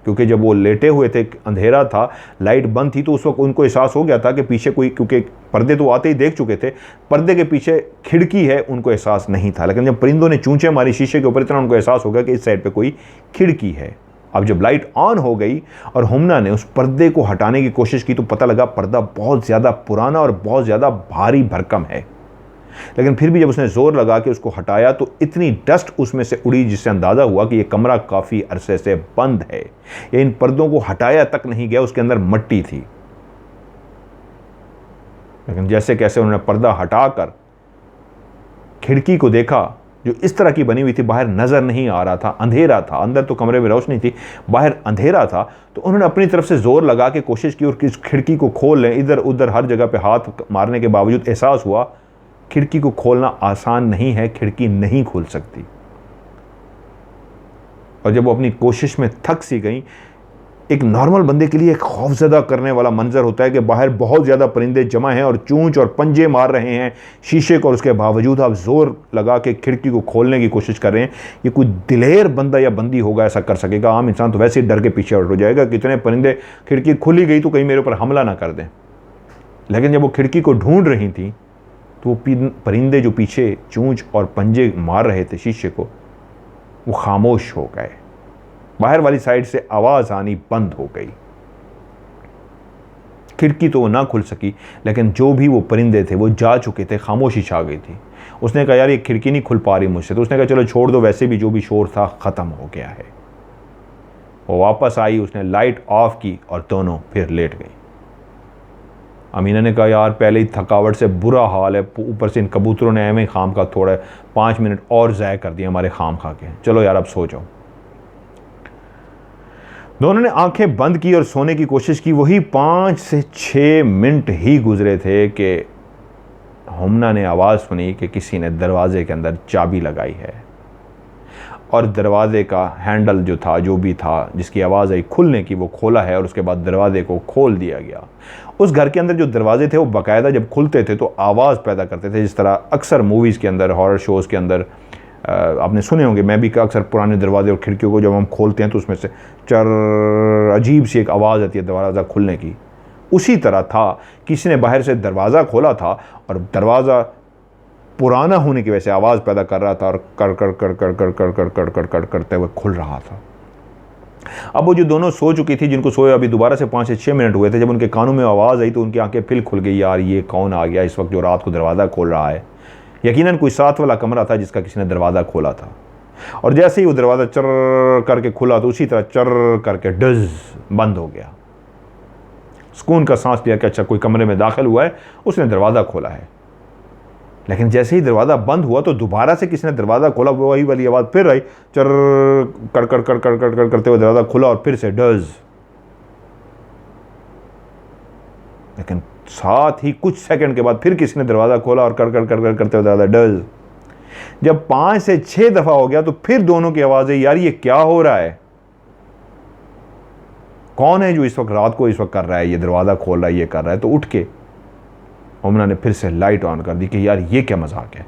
क्योंकि जब वो लेटे हुए थे अंधेरा था, लाइट बंद थी, तो उस वक्त उनको एहसास हो गया था कि पीछे कोई, क्योंकि पर्दे तो आते ही देख चुके थे, पर्दे के पीछे खिड़की है, उनको एहसास नहीं था। लेकिन जब परिंदों ने चूंचे मारी शीशे के ऊपर, इतना उनको एहसास हो गया कि इस साइड पे कोई खिड़की है। अब जब लाइट ऑन हो गई और हुमना ने उस पर्दे को हटाने की कोशिश की तो पता लगा पर्दा बहुत ज़्यादा पुराना और बहुत ज़्यादा भारी भरकम है। लेकिन फिर भी जब उसने ज़ोर लगा के उसको हटाया तो इतनी डस्ट उसमें से उड़ी जिससे अंदाज़ा हुआ कि यह कमरा काफ़ी अरसे से बंद है। ये इन पर्दों को हटाया तक नहीं गया, उसके अंदर मिट्टी थी। लेकिन जैसे कैसे उन्होंने पर्दा हटाकर खिड़की को देखा जो इस तरह की बनी हुई थी, बाहर नज़र नहीं आ रहा था, अंधेरा था। अंदर तो कमरे में रोशनी थी, बाहर अंधेरा था। तो उन्होंने अपनी तरफ से ज़ोर लगा के कोशिश की और इस खिड़की को खोल लें। इधर उधर हर जगह पे हाथ मारने के बावजूद एहसास हुआ खिड़की को खोलना आसान नहीं है, खिड़की नहीं खुल सकती। और जब वो अपनी कोशिश में थक सी गई, एक नॉर्मल बंदे के लिए एक खौफजदा करने वाला मंजर होता है कि बाहर बहुत ज़्यादा परिंदे जमा हैं और चूंच और पंजे मार रहे हैं शीशे को, और उसके बावजूद आप ज़ोर लगा के खिड़की को खोलने की कोशिश कर रहे हैं। ये कोई दिलेर बंदा या बंदी होगा ऐसा कर सकेगा। आम इंसान तो वैसे ही डर के पीछे हट हो जाएगा, कितने परिंदे, खिड़की खुली गई तो कहीं मेरे ऊपर हमला ना कर दें। लेकिन जब वो खिड़की को ढूंढ रही थी तो वो परिंदे जो पीछे चूंच और पंजे मार रहे थे शीशे को, वो खामोश हो गए। बाहर वाली साइड से आवाज़ आनी बंद हो गई। खिड़की तो वो ना खुल सकी, लेकिन जो भी वो परिंदे थे वो जा चुके थे, खामोशी छा गई थी। उसने कहा यार ये खिड़की नहीं खुल पा रही मुझसे, तो उसने कहा चलो छोड़ दो, वैसे भी जो भी शोर था ख़त्म हो गया है। वो वापस आई, उसने लाइट ऑफ की और दोनों फिर लेट गई। अमीना ने कहा यार पहले ही थकावट से बुरा हाल है, ऊपर से इन कबूतरों ने एवं खाम का थोड़ा 5 मिनट और ज़ाय कर दिया हमारे खाम खा के, चलो यार अब सो जाओ। दोनों ने आंखें बंद की और सोने की कोशिश की। वही 5 से 6 मिनट ही गुजरे थे कि हुमना ने आवाज़ सुनी कि किसी ने दरवाजे के अंदर चाबी लगाई है और दरवाजे का हैंडल जो था, जो भी था, जिसकी आवाज़ आई खुलने की, वो खोला है और उसके बाद दरवाजे को खोल दिया गया। उस घर के अंदर जो दरवाजे थे वो बाकायदा जब खुलते थे तो आवाज़ पैदा करते थे, जिस तरह अक्सर मूवीज़ के अंदर, हॉरर शोज़ के अंदर आपने सुने होंगे, मैं भी अक्सर पुराने दरवाजे और खिड़कियों को जब हम खोलते हैं तो उसमें से चर अजीब सी एक आवाज़ आती है दरवाज़ा खुलने की। उसी तरह था, किसी ने बाहर से दरवाज़ा खोला था और दरवाज़ा पुराना होने की वजह से आवाज़ पैदा कर रहा था और कर कर कर कर कर कर कर कर कर कर करते हुए खुल रहा था। अब वो जो दोनों सो चुकी थी, जिनको सोए अभी दोबारा से 5 से 6 मिनट हुए थे, जब उनके कानों में आवाज़ आई तो उनकी आंखें फिर खुल गई। यार ये कौन आ गया इस वक्त जो रात को दरवाज़ा खोल रहा है। यकीनन कोई साथ वाला कमरा था जिसका किसी ने दरवाज़ा खोला था। और जैसे ही वो दरवाज़ा चर करके खुला तो उसी तरह चर करके डज बंद हो गया। सुकून का सांस लिया कि अच्छा कोई कमरे में दाखिल हुआ है, उसने दरवाज़ा खोला है। लेकिन जैसे ही दरवाज़ा बंद हुआ तो दोबारा से किसी ने दरवाज़ा खोला, वही वाली आवाज़ फिर आई, चर कर कर कर कर कर कर करते हुए दरवाज़ा खुला और फिर से डज। लेकिन साथ ही कुछ सेकंड के बाद फिर किसी ने दरवाज़ा खोला और कर कर कर कर करते हुए दरवाज़ा डज। जब 5 से 6 दफ़ा हो गया तो फिर दोनों की आवाज़ें, यार ये क्या हो रहा है, कौन है जो इस वक्त रात को इस वक्त कर रहा है, ये दरवाज़ा खोल रहा है, ये कर रहा है। तो उठ के उमना ने फिर से लाइट ऑन कर दी कि यार ये क्या मजाक है।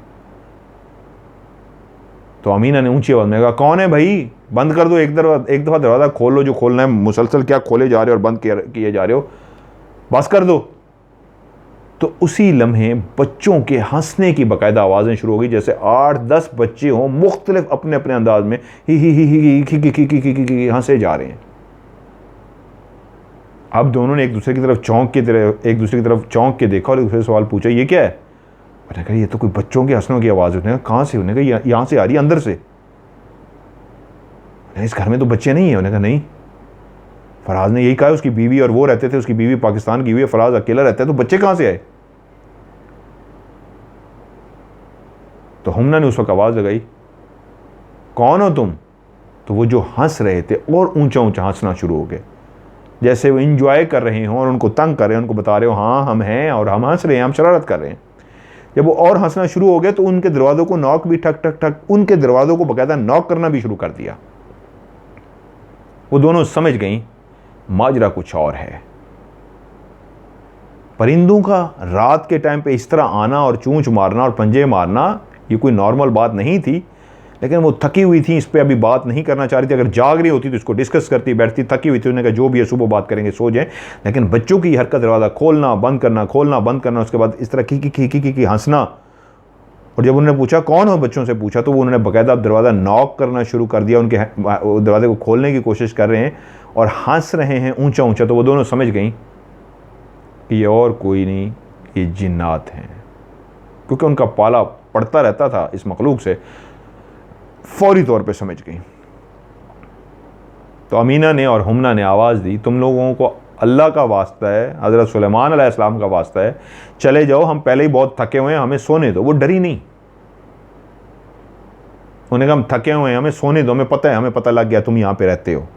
तो अमीना ने ऊंची आवाज़ में कहा, कौन है भाई, बंद कर दो, एक दफ़ा दरवाज़ा खोल लो, जो खोलना है, मुसलसल क्या खोले जा रहे हो और बंद किए जा रहे हो, बस कर दो। तो उसी लम्हे बच्चों के हंसने की बाकायदा आवाज़ें शुरू हो गई, जैसे 8-10 बच्चे हों, मुख्तलिफ अपने अपने अंदाज में ही हंसे जा रहे हैं। अब दोनों ने एक दूसरे की तरफ चौंक के देखा और एक दूसरे से सवाल पूछा, ये क्या है? मैंने कहा ये तो कोई बच्चों के हंसने की आवाज़ है। कहाँ से? उन्होंने कहा यहाँ से आ रही है, अंदर से। इस घर में तो बच्चे नहीं है। उन्होंने कहा नहीं, फराज ने यही कहा, उसकी बीवी और वो रहते थे, उसकी बीवी पाकिस्तान की हुई है, फराज अकेला रहता है, तो बच्चे कहाँ से आए? तो हमना ने उस वक्त आवाज़ लगाई, कौन हो तुम? तो वो जो हंस रहे थे और ऊंचा ऊंचा हंसना शुरू हो गए, जैसे वो इंजॉय कर रहे हों और उनको तंग कर रहे हैं, उनको बता रहे हो हाँ हम हैं और हम हंस रहे हैं, हम शरारत कर रहे हैं। जब वो और हंसना शुरू हो गए तो उनके दरवाज़ों को नॉक भी ठक ठक ठक, उनके दरवाज़ों को बाकायदा नॉक करना भी शुरू कर दिया। वो दोनों समझ गई माजरा कुछ और है। परिंदों का रात के टाइम पे इस तरह आना और चूंच मारना और पंजे मारना ये कोई नॉर्मल बात नहीं थी। लेकिन वो थकी हुई थी, इस पे अभी बात नहीं करना चाह रही थी। अगर जाग रही होती तो इसको डिस्कस करती बैठती, थकी हुई थी, उन्होंने कहा जो भी है सुबह बात करेंगे, सो जाएं। लेकिन बच्चों की हरकत, दरवाज़ा खोलना बंद करना, उसके बाद इस तरह की हंसना। और जब उन्होंने पूछा कौन हो, बच्चों से पूछा, तो वो उन्होंने बाकायदा दरवाज़ा नॉक करना शुरू कर दिया, उनके दरवाजे को खोलने की कोशिश कर रहे हैं और हंस रहे हैं ऊंचा ऊंचा। तो वो दोनों समझ गई कि ये और कोई नहीं, ये जिन्नात हैं। क्योंकि उनका पाला पड़ता रहता था इस मखलूक से, फौरी तौर पे समझ गई। तो अमीना ने और हुमना ने आवाज़ दी, तुम लोगों को अल्लाह का वास्ता है, हज़रत सुलेमान अलैहिस्सलाम का वास्ता है, चले जाओ, हम पहले ही बहुत थके हुए हैं, हमें सोने दो। वो डरी नहीं, उन्हें कहा हम थके हुए हैं, हमें सोने दो, हमें पता है, हमें पता लग गया तुम यहाँ पे रहते हो,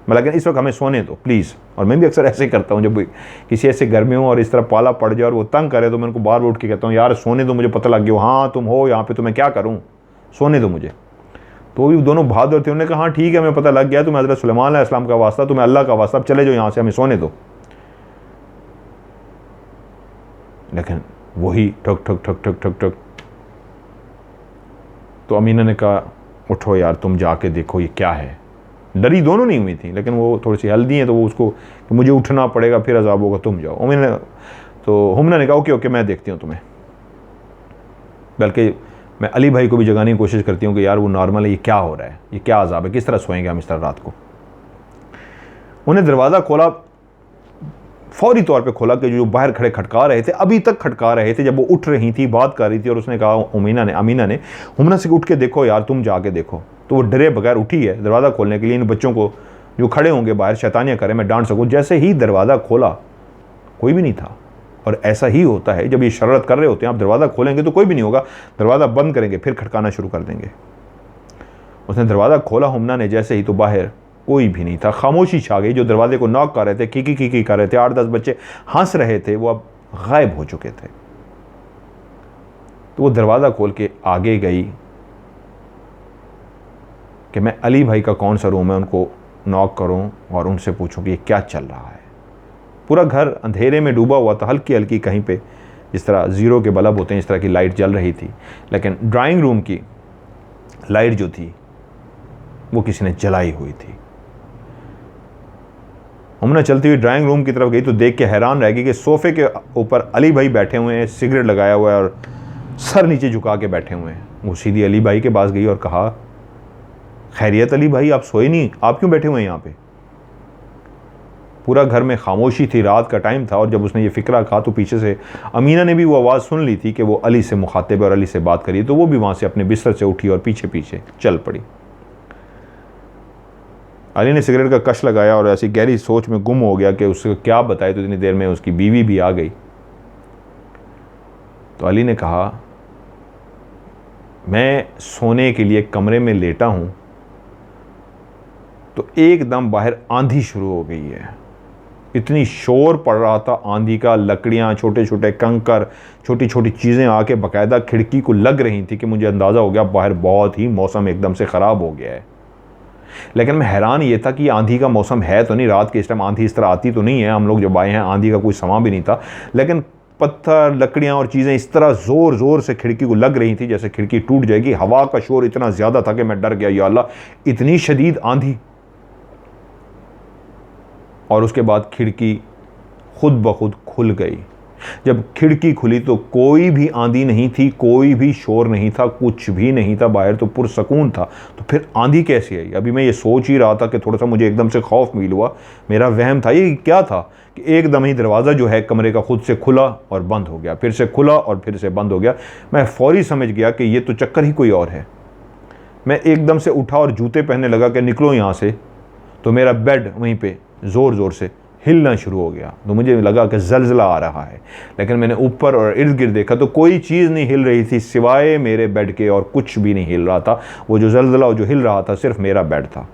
लेकिन इस वक्त हमें सोने दो प्लीज़। और मैं भी अक्सर ऐसे ही करता हूँ, जब किसी ऐसे घर में हूँ और इस तरह पाला पड़ जाए और वो तंग करे तो मैं उनको बार उठ के कहता हूँ यार सोने दो, मुझे पता लग गया हाँ तुम हो यहाँ पे, तो मैं क्या करूँ, सोने दो मुझे। तो भी दोनों बहादुर थे, उन्होंने कहा हाँ ठीक है, हमें पता लग गया तुम्हें हज़रत सुलेमान अलैहिस्सलाम का वास्ता, तुम्हें अल्लाह का वास्ता, अब चले जाओ यहाँ से, हमें सोने दो। लेकिन वही ठक ठक ठक ठक ठक ठक। तो अमीना ने कहा उठो यार तुम जाके देखो ये क्या है। डरी दोनों नहीं हुई थी, लेकिन वो थोड़ी सी हेल्दी है तो वो उसको कि मुझे उठना पड़ेगा, फिर अजाब होगा, तुम जाओ। तो हुमना ने कहा ओके ओके मैं देखती हूँ तुम्हें। बल्कि मैं अली भाई को भी जगाने की कोशिश करती हूँ कि यार वो नॉर्मल है, ये क्या हो रहा है, ये क्या अजाब है, किस तरह सोएंगे हम इस तरह रात को। उन्हें दरवाज़ा खोला, फौरी तौर पे खोला कि जो बाहर खड़े खटका रहे थे, अभी तक खटका रहे थे, जब वो उठ रही थी, बात कर रही थी, और उसने कहा अमीना ने हुमना से उठ के देखो यार, तुम जाके देखो। तो वो डरे बगैर उठी है दरवाज़ा खोलने के लिए, इन बच्चों को जो खड़े होंगे बाहर शैतानियाँ करें मैं डांट सकूँ। जैसे ही दरवाज़ा खोला कोई भी नहीं था। और ऐसा ही होता है जब ये शरारत कर रहे होते हैं, आप दरवाज़ा खोलेंगे तो कोई भी नहीं होगा, दरवाज़ा बंद करेंगे फिर खटकाना शुरू कर देंगे। उसने दरवाज़ा खोला हुमना ने जैसे ही, तो बाहर कोई भी नहीं था, खामोशी छा गई। जो दरवाजे को नॉक कर रहे थे, की कर रहे थे, 8-10 बच्चे हंस रहे थे, वो अब गायब हो चुके थे। तो वो दरवाज़ा खोल के आगे गई कि मैं अली भाई का कौन सा रूम है उनको नॉक करूं और उनसे पूछूं कि ये क्या चल रहा है। पूरा घर अंधेरे में डूबा हुआ था, हल्की हल्की कहीं पे जिस तरह ज़ीरो के बल्ब होते हैं इस तरह की लाइट जल रही थी, लेकिन ड्राइंग रूम की लाइट जो थी वो किसी ने जलाई हुई थी। हमने चलती हुई ड्राइंग रूम की तरफ गई तो देख के हैरान रह गई कि सोफ़े के ऊपर अली भाई बैठे हुए हैं, सिगरेट लगाया हुआ है और सर नीचे झुका के बैठे हुए हैं। वो सीधी अली भाई के पास गई और कहा खैरियत अली भाई, आप सोए नहीं, आप क्यों बैठे हुए हैं यहाँ पे? पूरा घर में खामोशी थी, रात का टाइम था। और जब उसने ये फ़िक्रा कहा तो पीछे से अमीना ने भी वो आवाज़ सुन ली थी कि वो अली से मुखातिब है और अली से बात करी, तो वो भी वहाँ से अपने बिस्तर से उठी और पीछे पीछे चल पड़ी। अली ने सिगरेट का कश लगाया और ऐसी गहरी सोच में गुम हो गया कि उससे क्या बताए, तो इतनी देर में उसकी बीवी भी आ गई। तो अली ने कहा, मैं सोने के लिए कमरे में लेटा हूँ तो एकदम बाहर आंधी शुरू हो गई है। इतनी शोर पड़ रहा था आंधी का, लकड़ियाँ, छोटे छोटे कंकर, छोटी छोटी चीज़ें आके बाकायदा खिड़की को लग रही थी कि मुझे अंदाज़ा हो गया बाहर बहुत ही मौसम एकदम से ख़राब हो गया है। लेकिन मैं हैरान ये था कि आंधी का मौसम है तो नहीं, रात के इस टाइम आंधी इस तरह आती तो नहीं है, हम लोग जब आए हैं आंधी का कोई समा भी नहीं था, लेकिन पत्थर, लकड़ियाँ और चीज़ें इस तरह ज़ोर ज़ोर से खिड़की को लग रही थी जैसे खिड़की टूट जाएगी। हवा का शोर इतना ज़्यादा था कि मैं डर गया, या अल्लाह इतनी शदीद आंधी। और उसके बाद खिड़की खुद ब खुद खुल गई। जब खिड़की खुली तो कोई भी आंधी नहीं थी, कोई भी शोर नहीं था, कुछ भी नहीं था, बाहर तो पुरसकून था। तो फिर आंधी कैसे आई? अभी मैं ये सोच ही रहा था कि थोड़ा सा मुझे एकदम से खौफ फील हुआ। मेरा वहम था, ये क्या था कि एकदम ही दरवाज़ा जो है कमरे का खुद से खुला और बंद हो गया, फिर से खुला और फिर से बंद हो गया। मैं फौरी समझ गया कि ये तो चक्कर ही कोई और है। मैं एकदम से उठा और जूते पहनने लगा कि निकलो यहाँ से। तो मेरा बेड वहीं पे ज़ोर ज़ोर से हिलना शुरू हो गया। तो मुझे लगा कि ज़लज़ला आ रहा है, लेकिन मैंने ऊपर और इर्द गिर्द देखा तो कोई चीज़ नहीं हिल रही थी सिवाय मेरे बेड के, और कुछ भी नहीं हिल रहा था। वो जो ज़लज़ला जो हिल रहा था सिर्फ मेरा बेड था।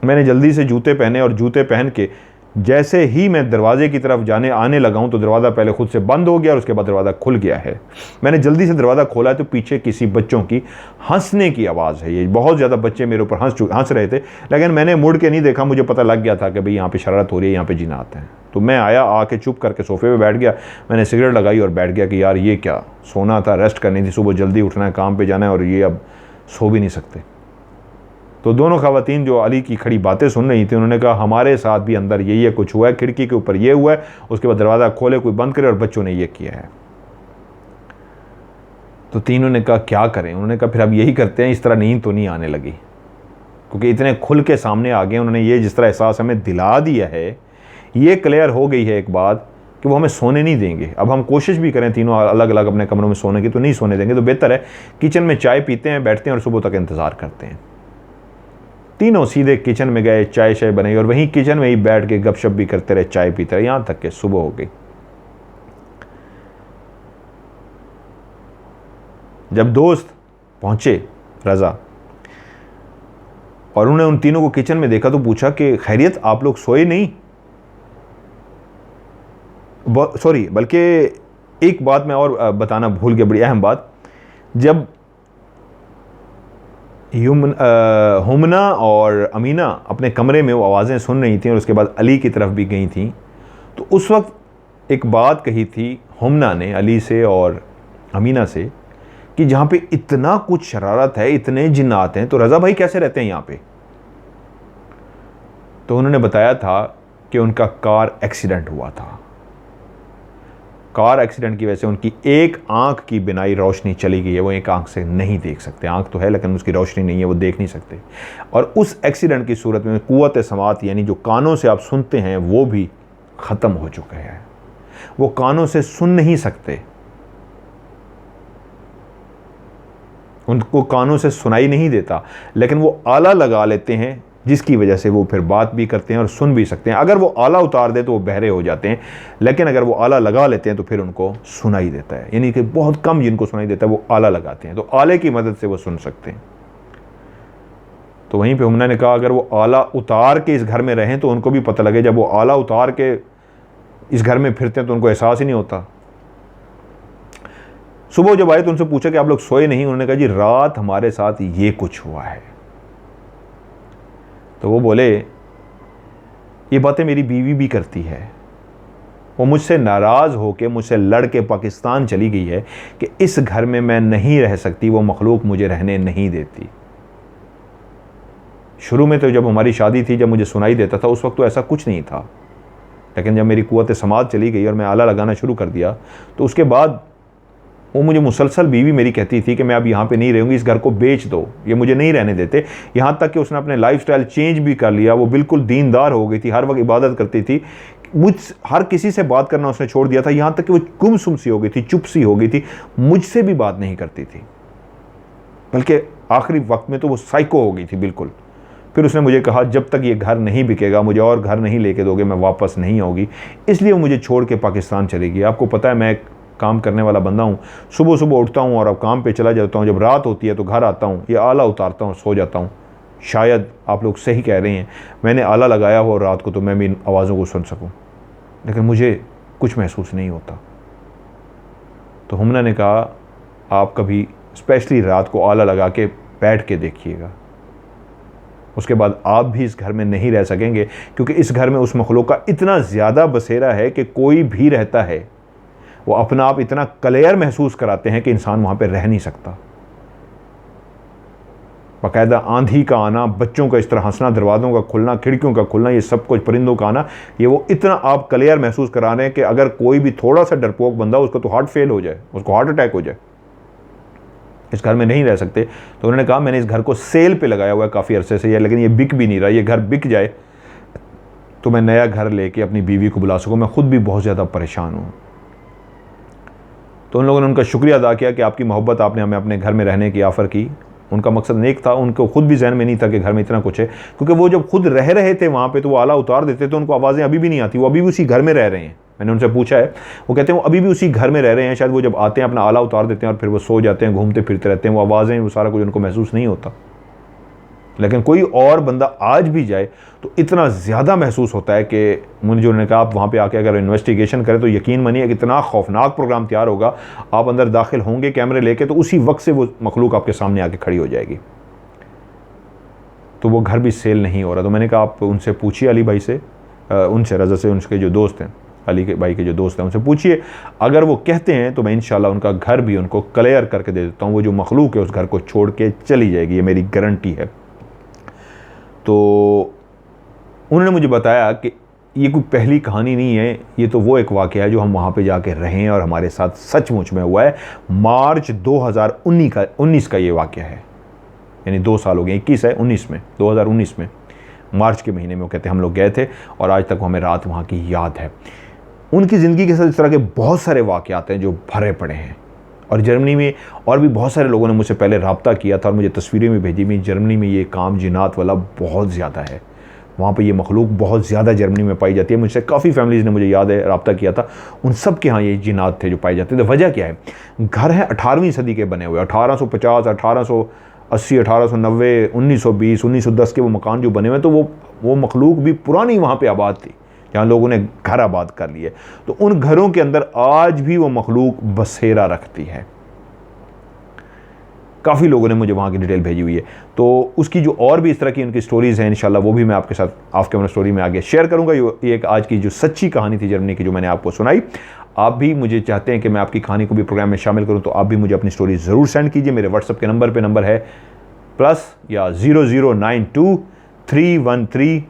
मैंने जल्दी से जूते पहने और जूते पहन के जैसे ही मैं दरवाजे की तरफ आने लगा हूं तो दरवाज़ा पहले खुद से बंद हो गया और उसके बाद दरवाज़ा खुल गया है। मैंने जल्दी से दरवाज़ा खोला तो पीछे किसी बच्चों की हंसने की आवाज़ है। ये बहुत ज़्यादा बच्चे मेरे ऊपर हंस रहे थे, लेकिन मैंने मुड़ के नहीं देखा। मुझे पता लग गया था कि भाई यहाँ पे शरारत हो रही है, यहाँ पे जिन्नात हैं। तो मैं आया, आके चुप करके सोफे पे बैठ गया। मैंने सिगरेट लगाई और बैठ गया कि यार ये क्या, सोना था, रेस्ट करनी थी, सुबह जल्दी उठना है, काम पर जाना है, और ये अब सो भी नहीं सकते। तो दोनों ख़वातीन जो अली की खड़ी बातें सुन रही थी उन्होंने कहा, हमारे साथ भी अंदर ये कुछ हुआ है, खिड़की के ऊपर ये हुआ है, उसके बाद दरवाज़ा खोले कोई बंद करे और बच्चों ने ये किया है। तो तीनों ने कहा क्या करें? उन्होंने कहा फिर अब यही करते हैं, इस तरह नींद तो नहीं आने लगी, क्योंकि इतने खुल के सामने आ गए। उन्होंने ये जिस तरह एहसास हमें दिला दिया है, ये क्लियर हो गई है एक बात कि वो हमें सोने नहीं देंगे। अब हम कोशिश भी करें तीनों अलग अलग अपने कमरों में सोने की तो नहीं सोने देंगे। तो बेहतर है किचन में चाय पीते हैं, बैठते हैं और सुबह तक इंतज़ार करते हैं। तीनों सीधे किचन में गए, चाय शाय बनाई और वहीं किचन में ही बैठ के गपशप भी करते रहे, चाय पीते रहे, यहाँ तक कि सुबह हो गई। जब दोस्त पहुंचे रज़ा और उन्होंने उन तीनों को किचन में देखा तो पूछा कि खैरियत, आप लोग सोए नहीं? सॉरी, बल्कि एक बात मैं और बताना भूल गया, बड़ी अहम बात। जब हुमना और अमीना अपने कमरे में वो आवाज़ें सुन रही थी और उसके बाद अली की तरफ भी गई थी, तो उस वक्त एक बात कही थी हुमना ने अली से और अमीना से कि जहाँ पे इतना कुछ शरारत है, इतने जिन्नात हैं, तो रज़ा भाई कैसे रहते हैं यहाँ पे? तो उन्होंने बताया था कि उनका कार एक्सीडेंट हुआ था। कार एक्सीडेंट की वजह से उनकी एक आंख की बिनाई रोशनी चली गई है, वो एक आंख से नहीं देख सकते। आंख तो है लेकिन उसकी रोशनी नहीं है, वो देख नहीं सकते। और उस एक्सीडेंट की सूरत में कुव्वत समात, यानी जो कानों से आप सुनते हैं, वो भी ख़त्म हो चुका है। वो कानों से सुन नहीं सकते, उनको कानों से सुनाई नहीं देता, लेकिन वो आला लगा लेते हैं जिसकी वजह से वो फिर बात भी करते हैं और सुन भी सकते हैं। अगर वो आला उतार दे तो वो बहरे हो जाते हैं, लेकिन अगर वो आला लगा लेते हैं तो फिर उनको सुनाई देता है। यानी कि बहुत कम जिनको सुनाई देता है वो आला लगाते हैं, तो आले की मदद से वो सुन सकते हैं। तो वहीं पे हुमना ने कहा अगर वो आला उतार के इस घर में रहें तो उनको भी पता लगे। जब वो आला उतार के इस घर में फिरते हैं तो उनको एहसास ही नहीं होता। सुबह जब आए तो उनसे पूछा कि आप लोग सोए नहीं? उन्होंने कहा जी रात हमारे साथ ये कुछ हुआ है। तो वो बोले ये बातें मेरी बीवी भी करती है, वो मुझसे नाराज़ होकर मुझसे लड़ के पाकिस्तान चली गई है कि इस घर में मैं नहीं रह सकती, वो मखलूक मुझे रहने नहीं देती। शुरू में तो जब हमारी शादी थी, जब मुझे सुनाई देता था उस वक्त तो ऐसा कुछ नहीं था, लेकिन जब मेरी कुव्वत समात चली गई और मैं आला लगाना शुरू कर दिया तो उसके बाद वो मुझे मुसलसल बीवी मेरी कहती थी कि मैं अब यहाँ पे नहीं रहूँगी, इस घर को बेच दो, ये मुझे नहीं रहने देते। यहाँ तक कि उसने अपने लाइफस्टाइल चेंज भी कर लिया, वो बिल्कुल दीनदार हो गई थी, हर वक्त इबादत करती थी, हर किसी से बात करना उसने छोड़ दिया था। यहाँ तक कि वो गुमसुम सी हो गई थी, चुप सी हो गई थी, मुझसे भी बात नहीं करती थी। बल्कि आखिरी वक्त में तो वो साइको हो गई थी बिल्कुल। फिर उसने मुझे कहा जब तक ये घर नहीं बिकेगा, मुझे और घर नहीं लेके दोगे, मैं वापस नहीं आऊँगी। इसलिए वो मुझे छोड़ के पाकिस्तान चलेगी। आपको पता है मैं काम करने वाला बंदा हूँ, सुबह सुबह उठता हूँ और अब काम पे चला जाता हूँ, जब रात होती है तो घर आता हूँ, ये आला उतारता हूँ, सो जाता हूँ। शायद आप लोग सही कह रहे हैं, मैंने आला लगाया हो रात को तो मैं भी इन आवाज़ों को सुन सकूँ, लेकिन मुझे कुछ महसूस नहीं होता। तो हुमना ने कहा आप कभी स्पेशली रात को आला लगा के बैठ के देखिएगा, उसके बाद आप भी इस घर में नहीं रह सकेंगे, क्योंकि इस घर में उस मखलूक का इतना ज़्यादा बसेरा है कि कोई भी रहता है वो अपना आप इतना क्लियर महसूस कराते हैं कि इंसान वहाँ पे रह नहीं सकता। बाकायदा आंधी का आना, बच्चों का इस तरह हंसना, दरवाज़ों का खुलना, खिड़कियों का खुलना, ये सब कुछ, परिंदों का आना, ये वो इतना आप क्लियर महसूस करा रहे हैं कि अगर कोई भी थोड़ा सा डरपोक बंदा उसको तो हार्ट फेल हो जाए, उसको हार्ट अटैक हो जाए। इस घर में नहीं रह सकते। तो उन्होंने कहा मैंने इस घर को सेल पे लगाया हुआ है काफ़ी अरसे से, लेकिन ये बिक भी नहीं रहा। ये घर बिक जाए तो मैं नया घर लेके अपनी बीवी को बुला सकूँ, मैं खुद भी बहुत ज़्यादा परेशान हूँ। तो उन लोगों ने उनका शुक्रिया अदा किया कि आपकी मोहब्बत, आपने हमें अपने घर में रहने की ऑफ़र की। उनका मकसद नेक था, उनको खुद भी जहन में नहीं था कि घर में इतना कुछ है, क्योंकि वो जब खुद रह रहे थे वहाँ पे तो वो आला उतार देते थे, उनको आवाज़ें अभी भी नहीं आती, वो अभी भी उसी घर में रह रहे हैं। मैंने उनसे पूछा है, वो कहते हैं वो अभी भी उसी घर में रह रहे हैं। शायद वो जब आते हैं अपना आला उतार देते हैं और फिर वो सो जाते हैं, घूमते फिरते रहते हैं, वो आवाज़ें, वो सारा कुछ उनको महसूस नहीं होता। लेकिन कोई और बंदा आज भी जाए तो इतना ज़्यादा महसूस होता है कि मुझे उन्होंने कहा आप वहाँ पे आके अगर इन्वेस्टिगेशन करें तो यकीन मानिए कि इतना खौफनाक प्रोग्राम तैयार होगा। आप अंदर दाखिल होंगे कैमरे लेके तो उसी वक्त से वो मखलूक आपके सामने आके खड़ी हो जाएगी। तो वो घर भी सेल नहीं हो रहा। तो मैंने कहा आप उनसे पूछिए, अली भाई से, उनसे, रज़ा से, उनके जो दोस्त हैं, अली के भाई के जो दोस्त हैं, उनसे पूछिए। अगर वो कहते हैं तो मैं इंशाल्लाह उनका घर भी उनको क्लियर करके दे देता हूँ। वो जो मखलूक है उस घर को छोड़ के चली जाएगी, ये मेरी गारंटी है। तो उन्होंने मुझे बताया कि ये कोई पहली कहानी नहीं है, ये तो वो एक वाक़या है जो हम वहाँ पे जाके रहे हैं और हमारे साथ सचमुच में हुआ है। मार्च 2019 का ये वाक़या है, यानी 2 साल हो गए, 21 है, 19 में, 2019 में मार्च के महीने में वो कहते हैं हम लोग गए थे और आज तक हमें रात वहाँ की याद है। उनकी ज़िंदगी के साथ इस तरह के बहुत सारे वाक़यात हैं जो भरे पड़े हैं। और जर्मनी में और भी बहुत सारे लोगों ने मुझसे पहले रब्ता किया था और मुझे तस्वीरें भी भेजी हुई। जर्मनी में ये काम जिन्नात वाला बहुत ज़्यादा है, वहाँ पे ये मखलूक बहुत ज़्यादा जर्मनी में पाई जाती है। मुझसे काफ़ी फैमिलीज़ ने मुझे याद है रब्ता किया था, उन सब के यहाँ ये जिन्नात थे जो पाए जाते थे। वजह क्या है, घर है 18वीं सदी के बने हुए, 1850, 1880, 1890, 1920, 1910 के वो मकान जो बने हुए, तो वो मखलूक भी पुरानी वहाँ पर आबाद थी जहाँ लोगों ने घर आबाद कर लिए। तो उन घरों के अंदर आज भी वो मखलूक बसेरा रखती है। काफ़ी लोगों ने मुझे वहाँ की डिटेल भेजी हुई है। तो उसकी जो और भी इस तरह की उनकी स्टोरीज़ हैं, इंशाल्लाह वो भी मैं आपके साथ ऑफ कैमरा स्टोरी में आगे शेयर करूँगा। ये एक आज की जो सच्ची कहानी थी जर्मनी की जो मैंने आपको सुनाई। आप भी मुझे चाहते हैं कि मैं आपकी कहानी को भी प्रोग्राम में शामिल करूँ तो आप भी मुझे अपनी स्टोरी ज़रूर सेंड कीजिए। मेरे व्हाट्सअप के नंबर पर, नंबर है प्लस या 0092 313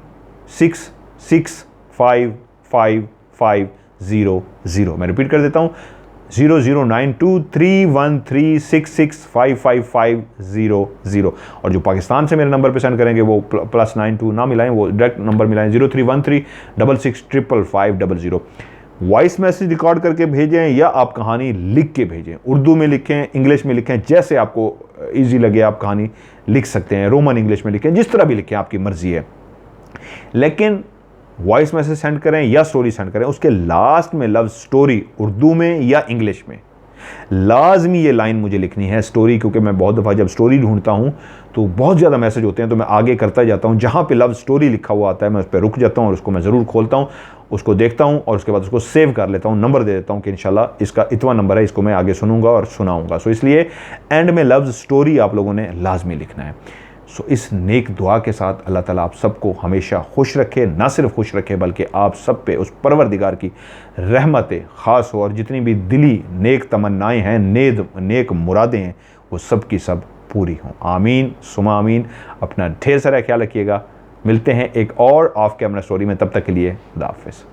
6655500। मैं रिपीट कर देता हूँ, 0092 313 6655500। और जो पाकिस्तान से मेरे नंबर पे सेंड करेंगे वो +92 ना मिलाएं, वो डायरेक्ट नंबर मिलाएं 0313 665500। वॉइस मैसेज रिकॉर्ड करके भेजें या आप कहानी लिख के भेजें। उर्दू में लिखें, इंग्लिश में लिखें, जैसे आपको ईजी लगे आप कहानी लिख सकते हैं। रोमन इंग्लिश में लिखें, जिस तरह भी लिखें, आपकी मर्ज़ी है। लेकिन वॉइस मैसेज सेंड करें या स्टोरी सेंड करें, उसके लास्ट में लव स्टोरी उर्दू में या इंग्लिश में लाजमी ये लाइन मुझे लिखनी है, स्टोरी। क्योंकि मैं बहुत दफ़ा जब स्टोरी ढूंढता हूँ तो बहुत ज़्यादा मैसेज होते हैं, तो मैं आगे करता जाता हूँ। जहाँ पे लव स्टोरी लिखा हुआ आता है मैं उस पर रुक जाता हूँ और उसको मैं ज़रूर खोलता हूँ, उसको देखता हूँ और उसके बाद उसको सेव कर लेता हूँ, नंबर दे देता हूँ कि इंशाल्लाह इसका इतना नंबर है, इसको मैं आगे सुनूंगा और सुनाऊँगा। सो इसलिए एंड में लव स्टोरी आप लोगों ने लाजमी लिखना है। सो इस नेक दुआ के साथ अल्लाह ताला आप सबको हमेशा खुश रखे, ना सिर्फ खुश रखे बल्कि आप सब पे उस परवरदिगार की रहमतें ख़ास हो और जितनी भी दिली नेक तमन्नाएँ हैं, नेक मुरादें हैं, वो सब की सब पूरी हों। आमीन सुमा आमीन। अपना ढेर सारा ख्याल रखिएगा। मिलते हैं एक और ऑफ कैमरा स्टोरी में, तब तक के लिए खुदा हाफ़िज़।